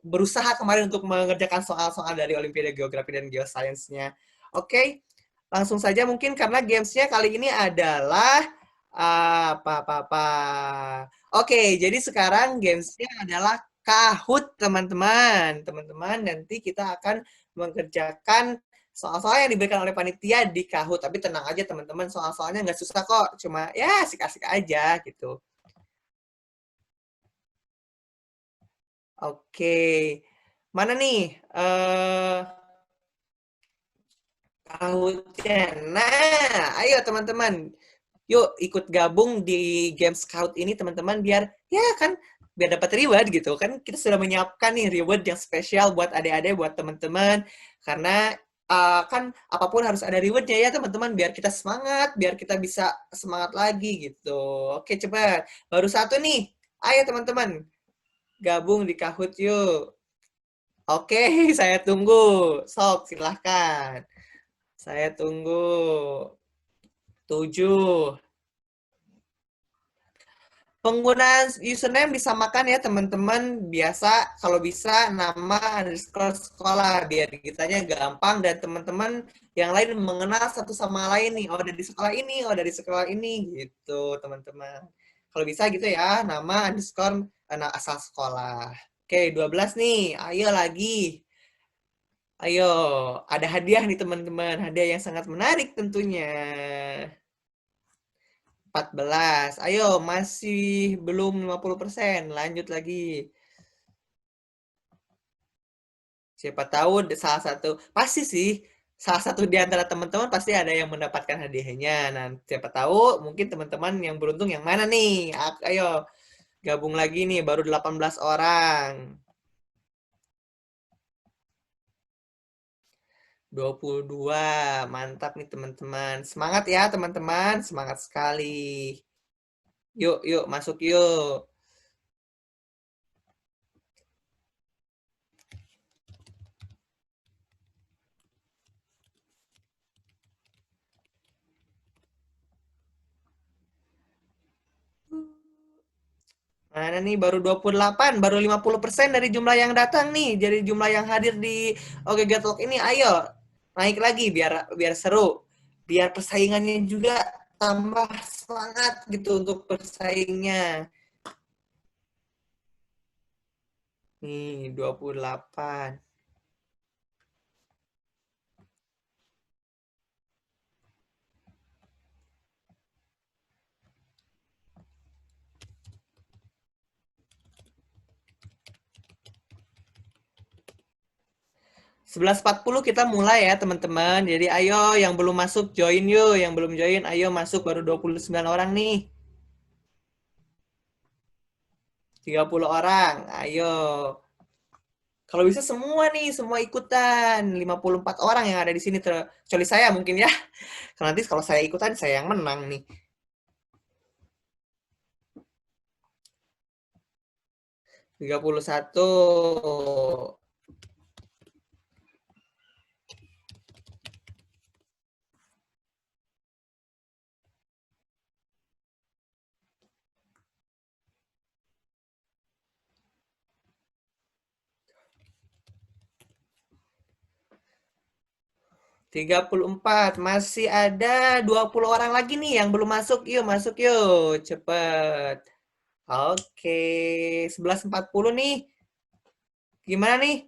S1: berusaha kemarin untuk mengerjakan soal-soal dari Olimpiade Geografi dan Geoscience-nya. Oke, langsung saja mungkin karena gamesnya kali ini adalah Oke, jadi sekarang gamesnya adalah Kahoot, teman-teman. Teman-teman, nanti kita akan mengerjakan soal-soal yang diberikan oleh panitia di Kahoot. Tapi tenang aja, teman-teman, soal-soalnya nggak susah kok. Cuma ya asik-asik aja gitu. Oke, mana nih Kahoot-nya? Nah, ayo teman-teman, yuk ikut gabung di game Scout ini teman-teman biar ya kan biar dapat reward gitu kan, kita sudah menyiapkan nih reward yang spesial buat adik-adik, buat teman-teman, karena kan apapun harus ada rewardnya ya teman-teman, biar kita semangat, biar kita bisa semangat lagi gitu. Oke, cepat, baru satu nih, ayo teman-teman gabung di Kahoot yuk. Oke, saya tunggu. Sok, silahkan, saya tunggu. 7. Penggunaan username disamakan ya teman-teman. Biasa kalau bisa nama underscore sekolah biar kitanya gampang dan teman-teman yang lain mengenal satu sama lain nih. Oh dari sekolah ini, oh dari sekolah ini gitu teman-teman. Kalau bisa gitu ya, nama underscore anak asal sekolah. Oke, 12 nih. Ayo lagi. Ayo, ada hadiah nih teman-teman. Hadiah yang sangat menarik tentunya. 14. Ayo, masih belum 50%. Lanjut lagi. Siapa tahu salah satu, pasti sih, salah satu di antara teman-teman pasti ada yang mendapatkan hadiahnya. Nah, siapa tahu mungkin teman-teman yang beruntung yang mana nih? Ayo, gabung lagi nih, baru 18 orang. 22. Mantap nih teman-teman. Semangat ya teman-teman, semangat sekali. Yuk, yuk, masuk yuk. 'Mana nih baru 28, baru 50% dari jumlah yang datang nih, dari jumlah yang hadir di OGG Talk ini. Ayo, naik lagi biar biar seru. Biar persaingannya juga tambah semangat gitu untuk bersaingnya. Nih, 28. 11.40 kita mulai ya teman-teman. Jadi ayo yang belum masuk join yuk, yang belum join ayo masuk, baru 29 orang nih. 30 orang, ayo. Kalau bisa semua nih, semua ikutan. 54 orang yang ada di sini, kecuali saya mungkin ya. Karena nanti kalau saya ikutan, saya yang menang nih. 31. 34. Masih ada 20 orang lagi nih yang belum masuk. Yuk, masuk yuk. Cepet. Oke. 11.40 nih. Gimana nih?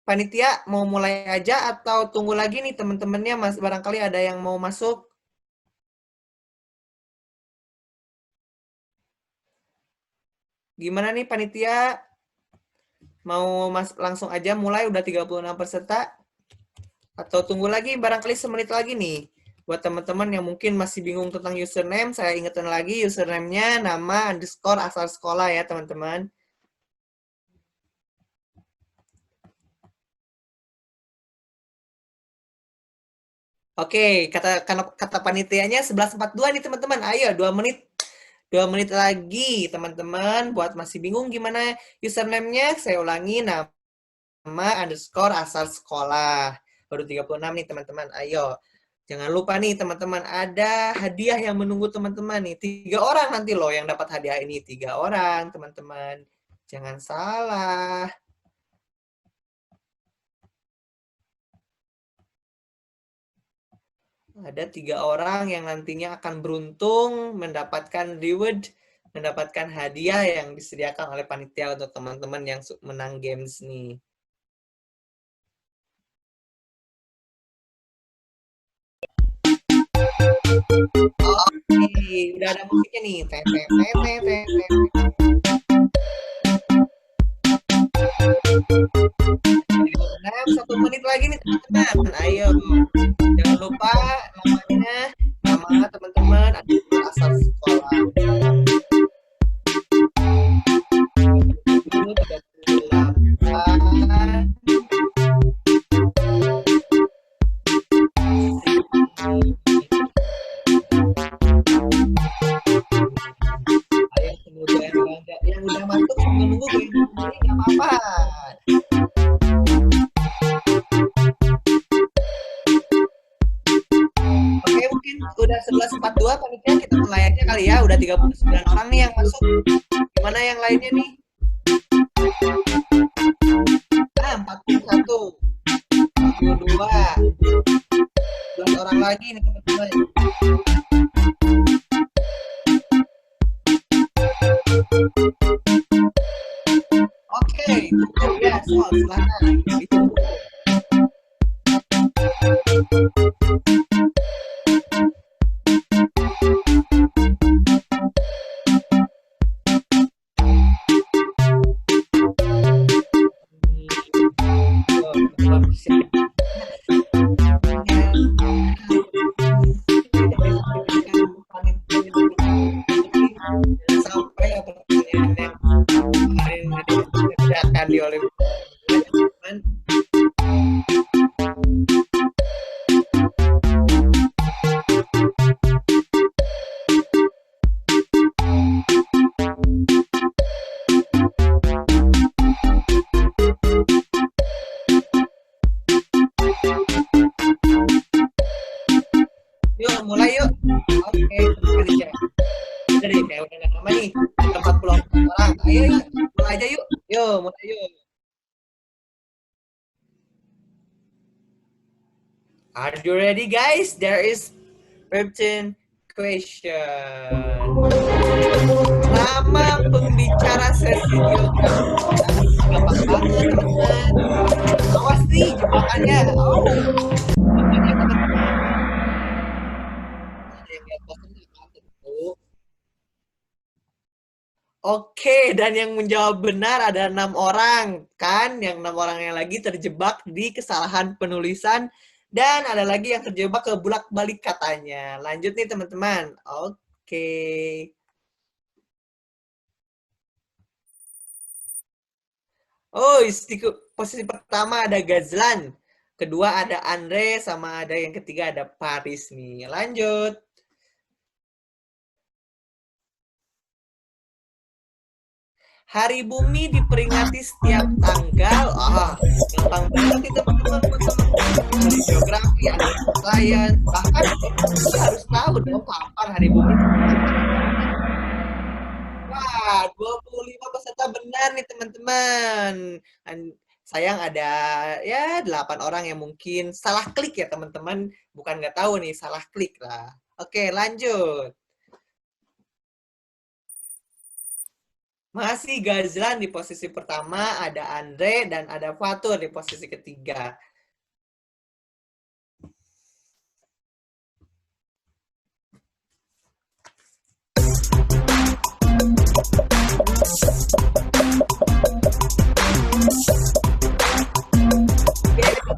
S1: Panitia mau mulai aja atau tunggu lagi nih teman-temannya, Mas, barangkali ada yang mau masuk. Gimana nih panitia? Mau langsung aja mulai udah 36 peserta? Atau tunggu lagi barangkali semenit lagi nih. Buat teman-teman yang mungkin masih bingung tentang username, saya ingetin lagi username-nya nama underscore asal sekolah ya teman-teman. Oke, kata panitianya 11.42 nih teman-teman. Ayo 2 menit 2 menit lagi, teman-teman. Buat masih bingung gimana username-nya, saya ulangi, nama underscore asal sekolah. Baru 36 nih, teman-teman. Ayo. Jangan lupa nih, teman-teman. Ada hadiah yang menunggu teman-teman nih. 3 orang nanti loh yang dapat hadiah ini. 3 orang, teman-teman. Jangan salah. Ada 3 orang yang nantinya akan beruntung mendapatkan reward, mendapatkan hadiah yang disediakan oleh panitia untuk teman-teman yang menang games nih. Oke, udah ada musiknya nih. Nah, 1 menit lagi nih teman-teman. Ayo, jangan lupa namanya, nama teman-teman, asal sekolah. 38. Ayo, semoga yang udah masuk sambil nunggu gue nggak apa-apa. Oke, mungkin udah 11.42 panitia kita mulai aja kali ya. Udah 39 orang nih yang masuk. Gimana yang lainnya nih? Nah, 41. 42. 11 orang lagi nih teman-teman. Oke, cukup ya. Soal silakan. Ditunggu. Sampai ya pertanyaan yang kemarin dikerjakan di Olimpiade. Yuk, mulai yuk. Oke, kembali ya. Udah deh, kayak udah nggak lama nih. 44 orang. Ayo, yuk. Mulai aja yuk. Yuk, mulai yuk. Are you ready, guys? There is 15 question. Nama pembicara sesi geografi. Gampang banget, teman-teman. Awas nih, jebakannya. Oh, jebakannya teman-teman. Ada yang lihat bosan jangan tentu. Oke, dan yang menjawab benar ada 6 orang, kan? Yang 6 orang yang lagi terjebak di kesalahan penulisan, dan ada lagi yang terjebak ke bolak-balik katanya. Lanjut nih, teman-teman. Oke. Oh, posisi pertama ada Gazlan. Kedua ada Andre, sama ada yang ketiga ada Paris nih. Lanjut. Hari Bumi diperingati setiap tanggal. Gampang banget nih teman-teman. Dari geografi, ada sains, bahkan kita harus tahu dong kapan Hari Bumi. Wah, 25 peserta benar nih teman-teman. Sayang ada ya 8 orang yang mungkin salah klik ya teman-teman. Bukan nggak tahu nih, salah klik lah. Oke, lanjut. Masih Gazlan di posisi pertama, ada Andre, dan ada Fatur di posisi ketiga.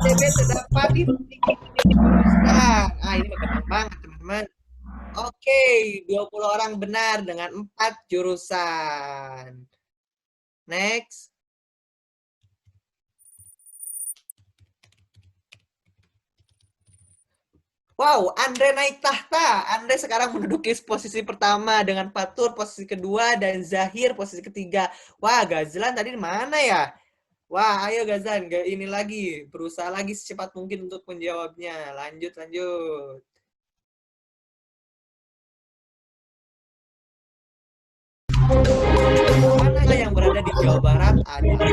S1: FITB terdapat di jurusan. Ini gampang banget, teman-teman. Oke, 20 orang benar dengan 4 jurusan. Next. Wow, Andre naik tahta. Andre sekarang menduduki posisi pertama dengan Fatur posisi kedua dan Zahir posisi ketiga. Wah, Gazlan tadi di mana ya? Wah, ayo Gazlan, ini lagi. Berusaha lagi secepat mungkin untuk menjawabnya. Lanjut, lanjut. Mana yang berada di Jawa Barat adalah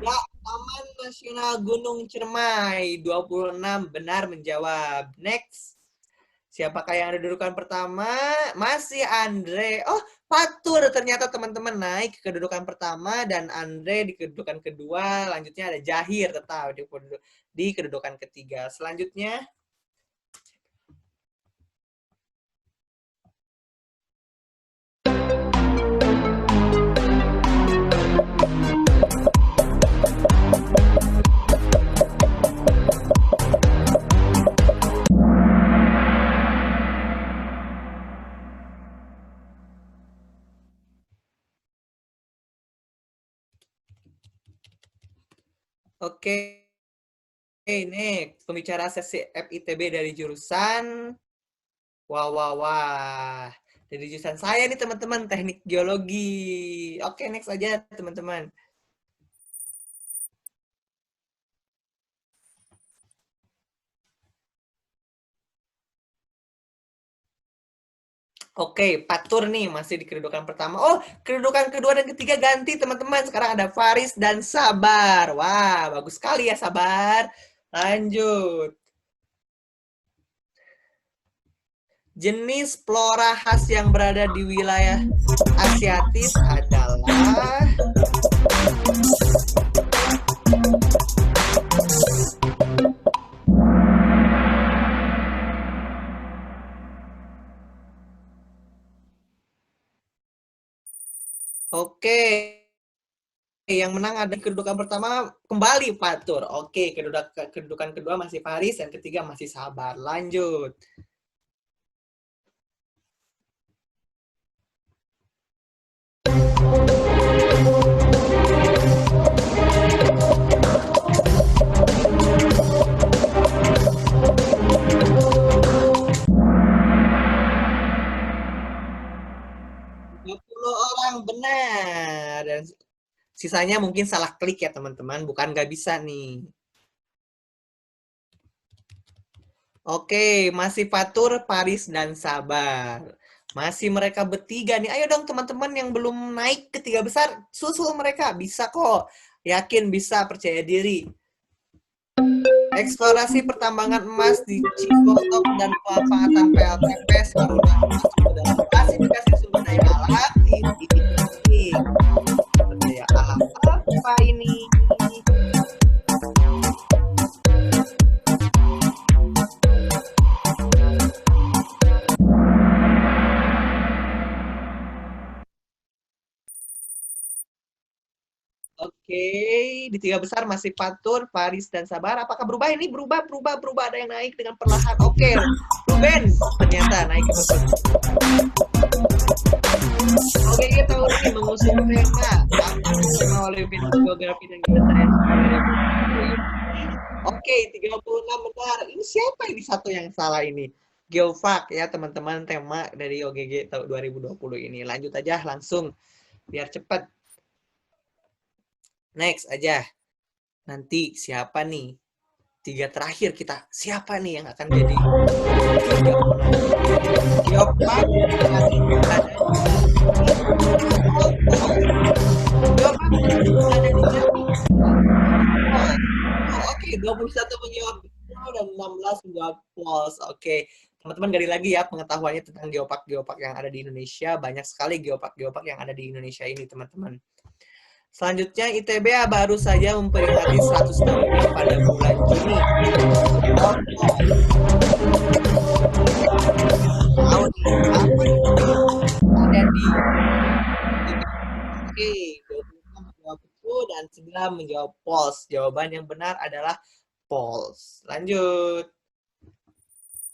S1: ya, Taman Nasional Gunung Ciremai 26 benar menjawab. Next. Siapakah yang ada kedudukan pertama? Masih Andre. Oh, Fatur ternyata teman-teman naik ke kedudukan pertama dan Andre di kedudukan kedua. Lanjutnya ada Jahir tetap di kedudukan ketiga. Selanjutnya oke. Next, pembicara sesi FITB dari jurusan wah, wah, wah. Dari jurusan saya nih teman-teman, teknik geologi. Oke, next aja teman-teman. Oke, Fatur nih masih di kedudukan pertama. Oh, kedudukan kedua dan ketiga ganti teman-teman. Sekarang ada Faris dan Sabar. Wah, bagus sekali ya Sabar. Lanjut. Jenis flora khas yang berada di wilayah Asiatis adalah oke. Yang menang ada di kedudukan pertama kembali Fatur. Oke, kedudukan kedua masih Faris dan ketiga masih Sabar. Lanjut. Orang benar dan sisanya mungkin salah klik ya teman-teman, bukan nggak bisa nih. Oke, masih Fatur, Paris, dan Sabar. Masih mereka bertiga nih. Ayo dong teman-teman yang belum naik ke tiga besar, susul mereka. Bisa kok. Yakin bisa, percaya diri. Eksplorasi pertambangan emas di Cikotok dan pemanfaatan PLTP Saluran masuk dalam klasifikasi sumber daya alam ini. Sumber daya alam apa ini? Oke, di tiga besar masih Fatur, Faris, dan Sabar. Apakah berubah ini? Berubah. Ada yang naik dengan perlahan. Oke, Ruben ternyata naik ke posisi. Oke, kita tahun ini mengusung tema tema Olimpik Geografi dan Geosains. Oke, 36 benar. Ini siapa ini satu yang salah ini? Geofak ya teman-teman, tema dari OGG tahun 2020 ini. Lanjut aja langsung biar cepat. Next aja. Nanti siapa nih? Tiga terakhir kita. Siapa nih yang akan jadi tiga Geopark Oke, 21 menjawab betul dan 16 menjawab false. Oke. Teman-teman gali lagi ya pengetahuannya tentang geopark yang ada di Indonesia. Banyak sekali geopark yang ada di Indonesia ini, teman-teman. Selanjutnya, ITB baru saja memperingati 100 tahunnya pada bulan Juni. Tahun ada di Oke, 26 menjawab betul dan 9 menjawab false. Jawaban yang benar adalah false. Lanjut.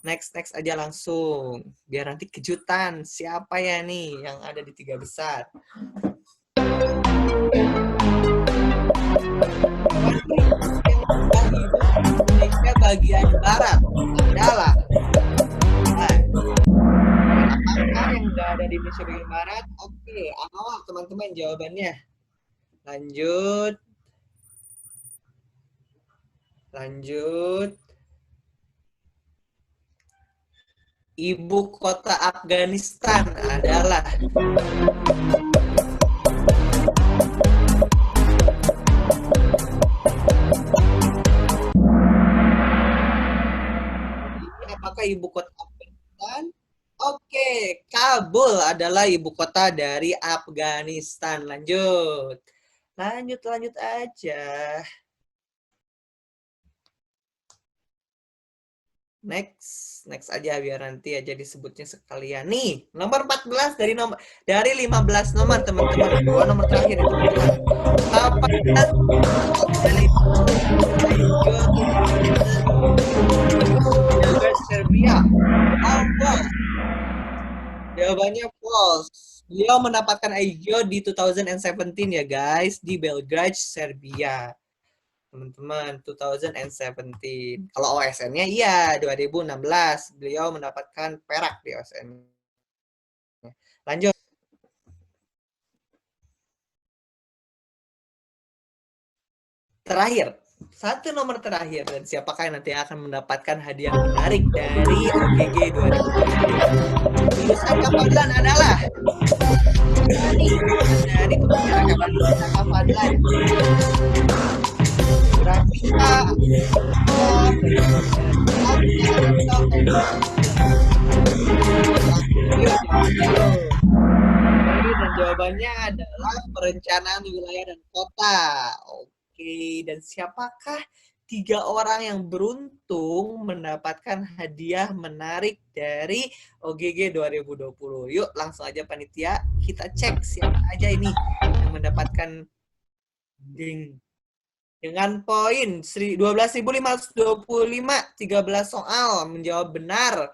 S1: Next aja langsung. Biar nanti kejutan siapa ya nih yang ada di tiga besar. bagian barat adalah apakah yang berada di Indonesia bagian barat? Oke, awal teman-teman jawabannya. Lanjut. Ibu kota Afghanistan adalah apakah ibu kota Afghanistan? Oke, Kabul adalah ibu kota dari Afghanistan. Lanjut aja. Next aja biar nanti aja disebutnya sekalian. Nih, nomor 14 dari 15 nomor teman-teman. Dua nomor terakhir itu. Apa Serbia? Jawabannya false. Beliau mendapatkan IGO di 2017 ya guys, di Belgrade, Serbia. Teman-teman, 2017. Kalau OSN-nya iya, 2016. Beliau mendapatkan perak di OSN. Lanjut. Terakhir. Satu nomor terakhir. Dan siapakah yang nanti akan mendapatkan hadiah menarik dari OGG 2020? Lulusan Kapadlan adalah dari pembicara Kapadlan. Grafika dan jawabannya adalah perencanaan wilayah dan kota. Oke, dan siapakah 3 orang yang beruntung mendapatkan hadiah menarik dari OGG 2020? Yuk langsung aja panitia, kita cek siapa aja ini yang mendapatkan dengan poin 12.525, 13 soal menjawab benar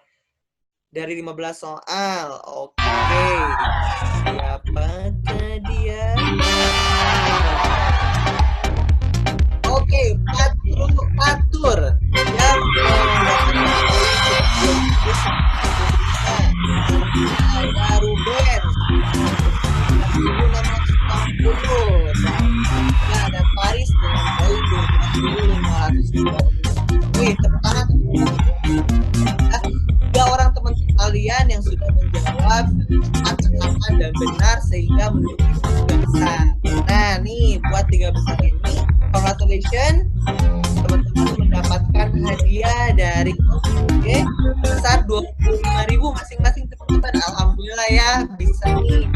S1: dari 15 soal. Oke, siapakah dia? Oke, Patur yang ada Ruben 1640 dan ada Paris dengan poin 12.520. Wih, tepuk tangan. 3 orang teman kalian yang sudah menjawab cepat dan benar sehingga menduduki 3 besar. Nah, nih buat 3 besar ini, congratulations, teman-teman mendapatkan hadiah dari OGG besar 25.000 masing-masing teman-teman. Alhamdulillah ya, bisa nih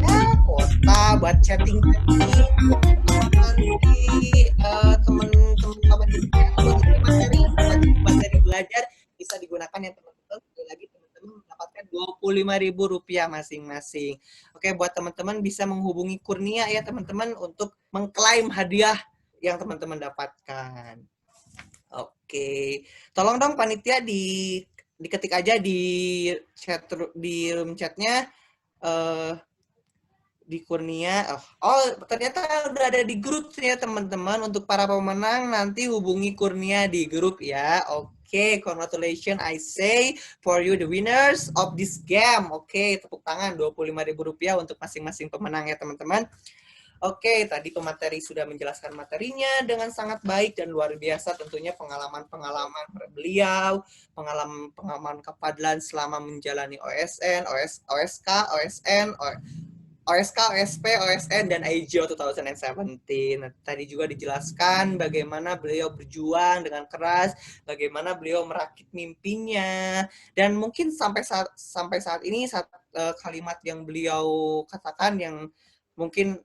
S1: ya kota buat chatting nanti teman-teman materi belajar bisa digunakan ya teman-teman. Sekali lagi teman-teman mendapatkan Rp25.000 masing-masing. Oke, buat teman-teman bisa menghubungi Kurnia ya teman-teman untuk mengklaim hadiah yang teman-teman dapatkan. Oke, tolong dong panitia diketik aja di chat, di room chatnya di Kurnia. Oh, ternyata udah ada di grup ya teman-teman. Untuk para pemenang nanti hubungi Kurnia di grup ya. Oke, congratulations I say for you the winners of this game. Oke, tepuk tangan Rp25.000 untuk masing-masing pemenang ya teman-teman. Oke, tadi pemateri sudah menjelaskan materinya dengan sangat baik dan luar biasa tentunya pengalaman-pengalaman beliau, pengalaman Kapadlan selama menjalani OSN, OSK, OSN, OSK, OSP, OSN, dan IGO 2017. Nah, tadi juga dijelaskan bagaimana beliau berjuang dengan keras, bagaimana beliau merakit mimpinya, dan mungkin sampai saat ini kalimat yang beliau katakan yang mungkin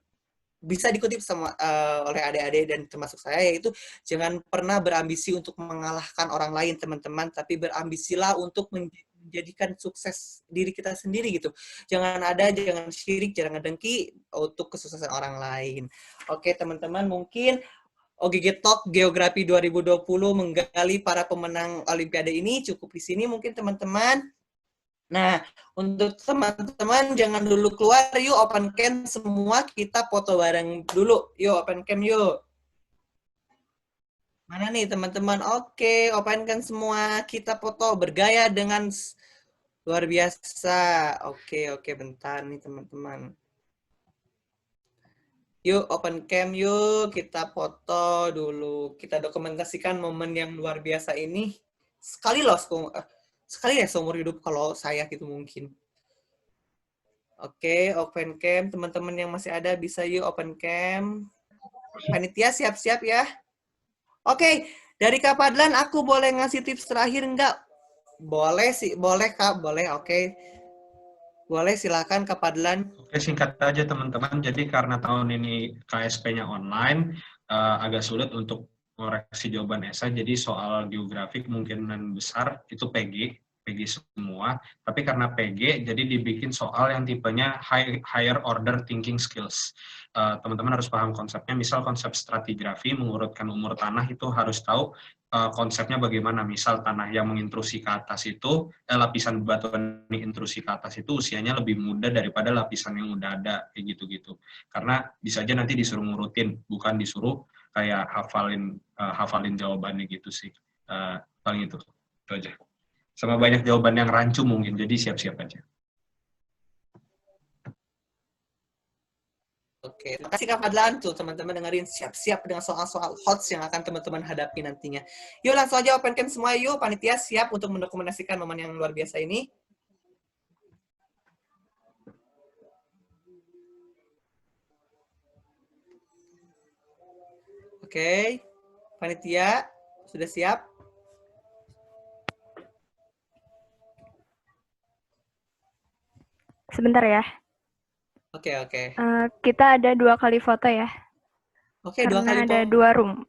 S1: bisa dikutip sama oleh adik-adik dan termasuk saya, yaitu jangan pernah berambisi untuk mengalahkan orang lain teman-teman, tapi berambisilah untuk menjadikan sukses diri kita sendiri gitu. Jangan syirik, jangan dengki untuk kesuksesan orang lain. Oke teman-teman, mungkin OGG Talk Geografi 2020 menggali para pemenang Olimpiade ini cukup di sini mungkin teman-teman. Nah, untuk teman-teman jangan dulu keluar, yuk open cam semua, kita foto bareng dulu. Yuk open cam yuk. Mana nih teman-teman? Oke, openkan semua. Kita foto bergaya dengan luar biasa. Oke, bentar nih teman-teman. Yuk, open cam yuk. Kita foto dulu. Kita dokumentasikan momen yang luar biasa ini. Sekali loh, sekali ya seumur hidup kalau saya gitu mungkin. Oke, open cam. Teman-teman yang masih ada bisa yuk open cam. Panitia siap-siap ya. Oke, dari Kak Padlan aku boleh ngasih tips terakhir enggak? Boleh sih, boleh Kak, boleh. Oke. Boleh silakan Kak Padlan.
S2: Oke, singkat aja teman-teman. Jadi karena tahun ini KSP-nya online, agak sulit untuk koreksi jawaban esai. Jadi soal geografi kemungkinan besar itu PG semua. Tapi karena PG, jadi dibikin soal yang tipenya higher order thinking skills. Teman-teman harus paham konsepnya. Misal konsep stratigrafi, mengurutkan umur tanah itu harus tahu konsepnya bagaimana. Misal tanah yang mengintrusi ke atas itu, lapisan batuan yang intrusi ke atas itu usianya lebih muda daripada lapisan yang udah ada, kayak gitu-gitu. Karena bisa aja nanti disuruh ngurutin, bukan disuruh kayak hafalin jawabannya gitu sih. Paling itu aja. Sama banyak jawaban yang rancu mungkin, jadi siap-siap aja.
S1: Oke, terima kasih Kak Fadlan. Tuh teman-teman dengerin siap-siap dengan soal-soal hot yang akan teman-teman hadapi nantinya. Yuk langsung aja open cam semua yuk. Panitia siap untuk mendokumentasikan momen yang luar biasa ini. Oke, panitia sudah siap?
S4: Sebentar ya.
S1: Oke.
S4: Kita ada 2 kali foto ya.
S1: Oke, 2 kali
S4: Karena ada 2 room.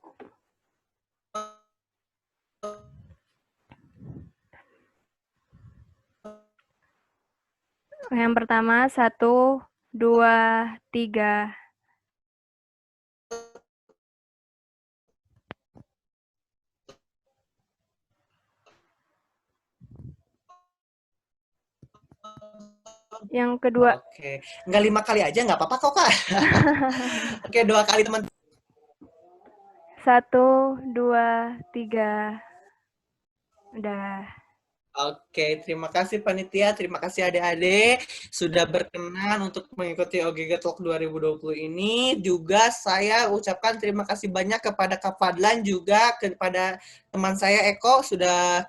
S4: Yang pertama 1, 2, 3. Yang kedua.
S1: Oke, nggak 5 kali aja nggak apa-apa kok Kak. Oke, 2 kali teman.
S4: 1, 2, 3. Udah.
S1: Oke, terima kasih panitia, terima kasih adik-adik sudah berkenan untuk mengikuti OGG Talk 2020 ini. Juga saya ucapkan terima kasih banyak kepada Kak Fadlan, juga kepada teman saya Eko sudah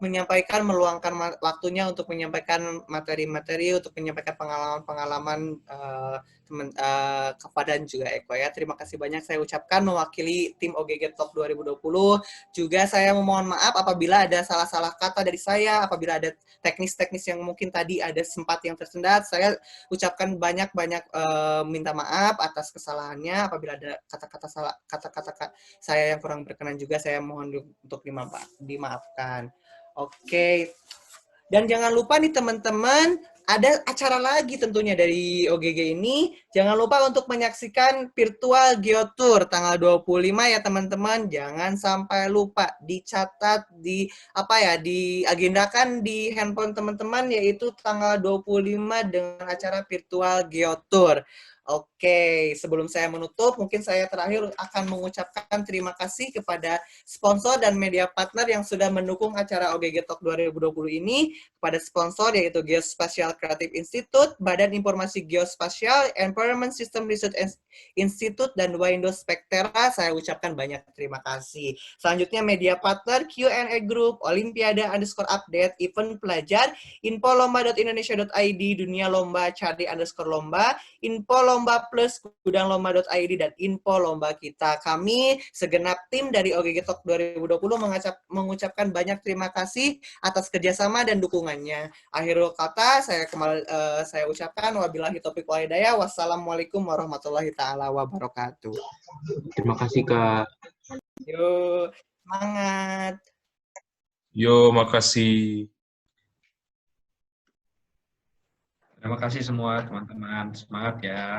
S1: menyampaikan, meluangkan waktunya untuk menyampaikan materi-materi, untuk menyampaikan pengalaman-pengalaman Kak juga Eko ya. Terima kasih banyak saya ucapkan mewakili tim OGG Talk 2020. Juga saya memohon maaf apabila ada salah-salah kata dari saya, apabila ada teknis-teknis yang mungkin tadi ada sempat yang tersendat, saya ucapkan banyak-banyak minta maaf atas kesalahannya. Apabila ada kata-kata saya yang kurang berkenan juga, saya mohon untuk dimaafkan. Oke. Dan jangan lupa nih teman-teman, ada acara lagi tentunya dari OGG ini. Jangan lupa untuk menyaksikan virtual Geotour tanggal 25 ya teman-teman. Jangan sampai lupa, dicatat diagendakan di handphone teman-teman yaitu tanggal 25 dengan acara virtual Geotour. Oke, sebelum saya menutup, mungkin saya terakhir akan mengucapkan terima kasih kepada sponsor dan media partner yang sudah mendukung acara OGG Talk 2020 ini. Kepada sponsor yaitu Geospatial Creative Institute, Badan Informasi Geospasial, Environment System Research Institute, dan Windows Spectra, saya ucapkan banyak terima kasih. Selanjutnya media partner Q&A Group, Olimpiade_update, Event Pelajar, info.lomba.indonesia.id, Dunia Lomba, Cari_lomba, Info Lomba Plus, Gudang_lomba.id, dan Info Lomba Kita. Kami segenap tim dari OGG Talk 2020 mengucapkan banyak terima kasih atas kerjasama dan dukungannya. Akhirul kata, saya ucapkan wabillahi taufiq wal hidayah. Wassalamualaikum warahmatullahi taala wabarakatuh.
S5: Terima kasih Kak.
S1: Yuk, semangat.
S6: Yo, makasih.
S2: Terima kasih semua teman-teman. Semangat ya.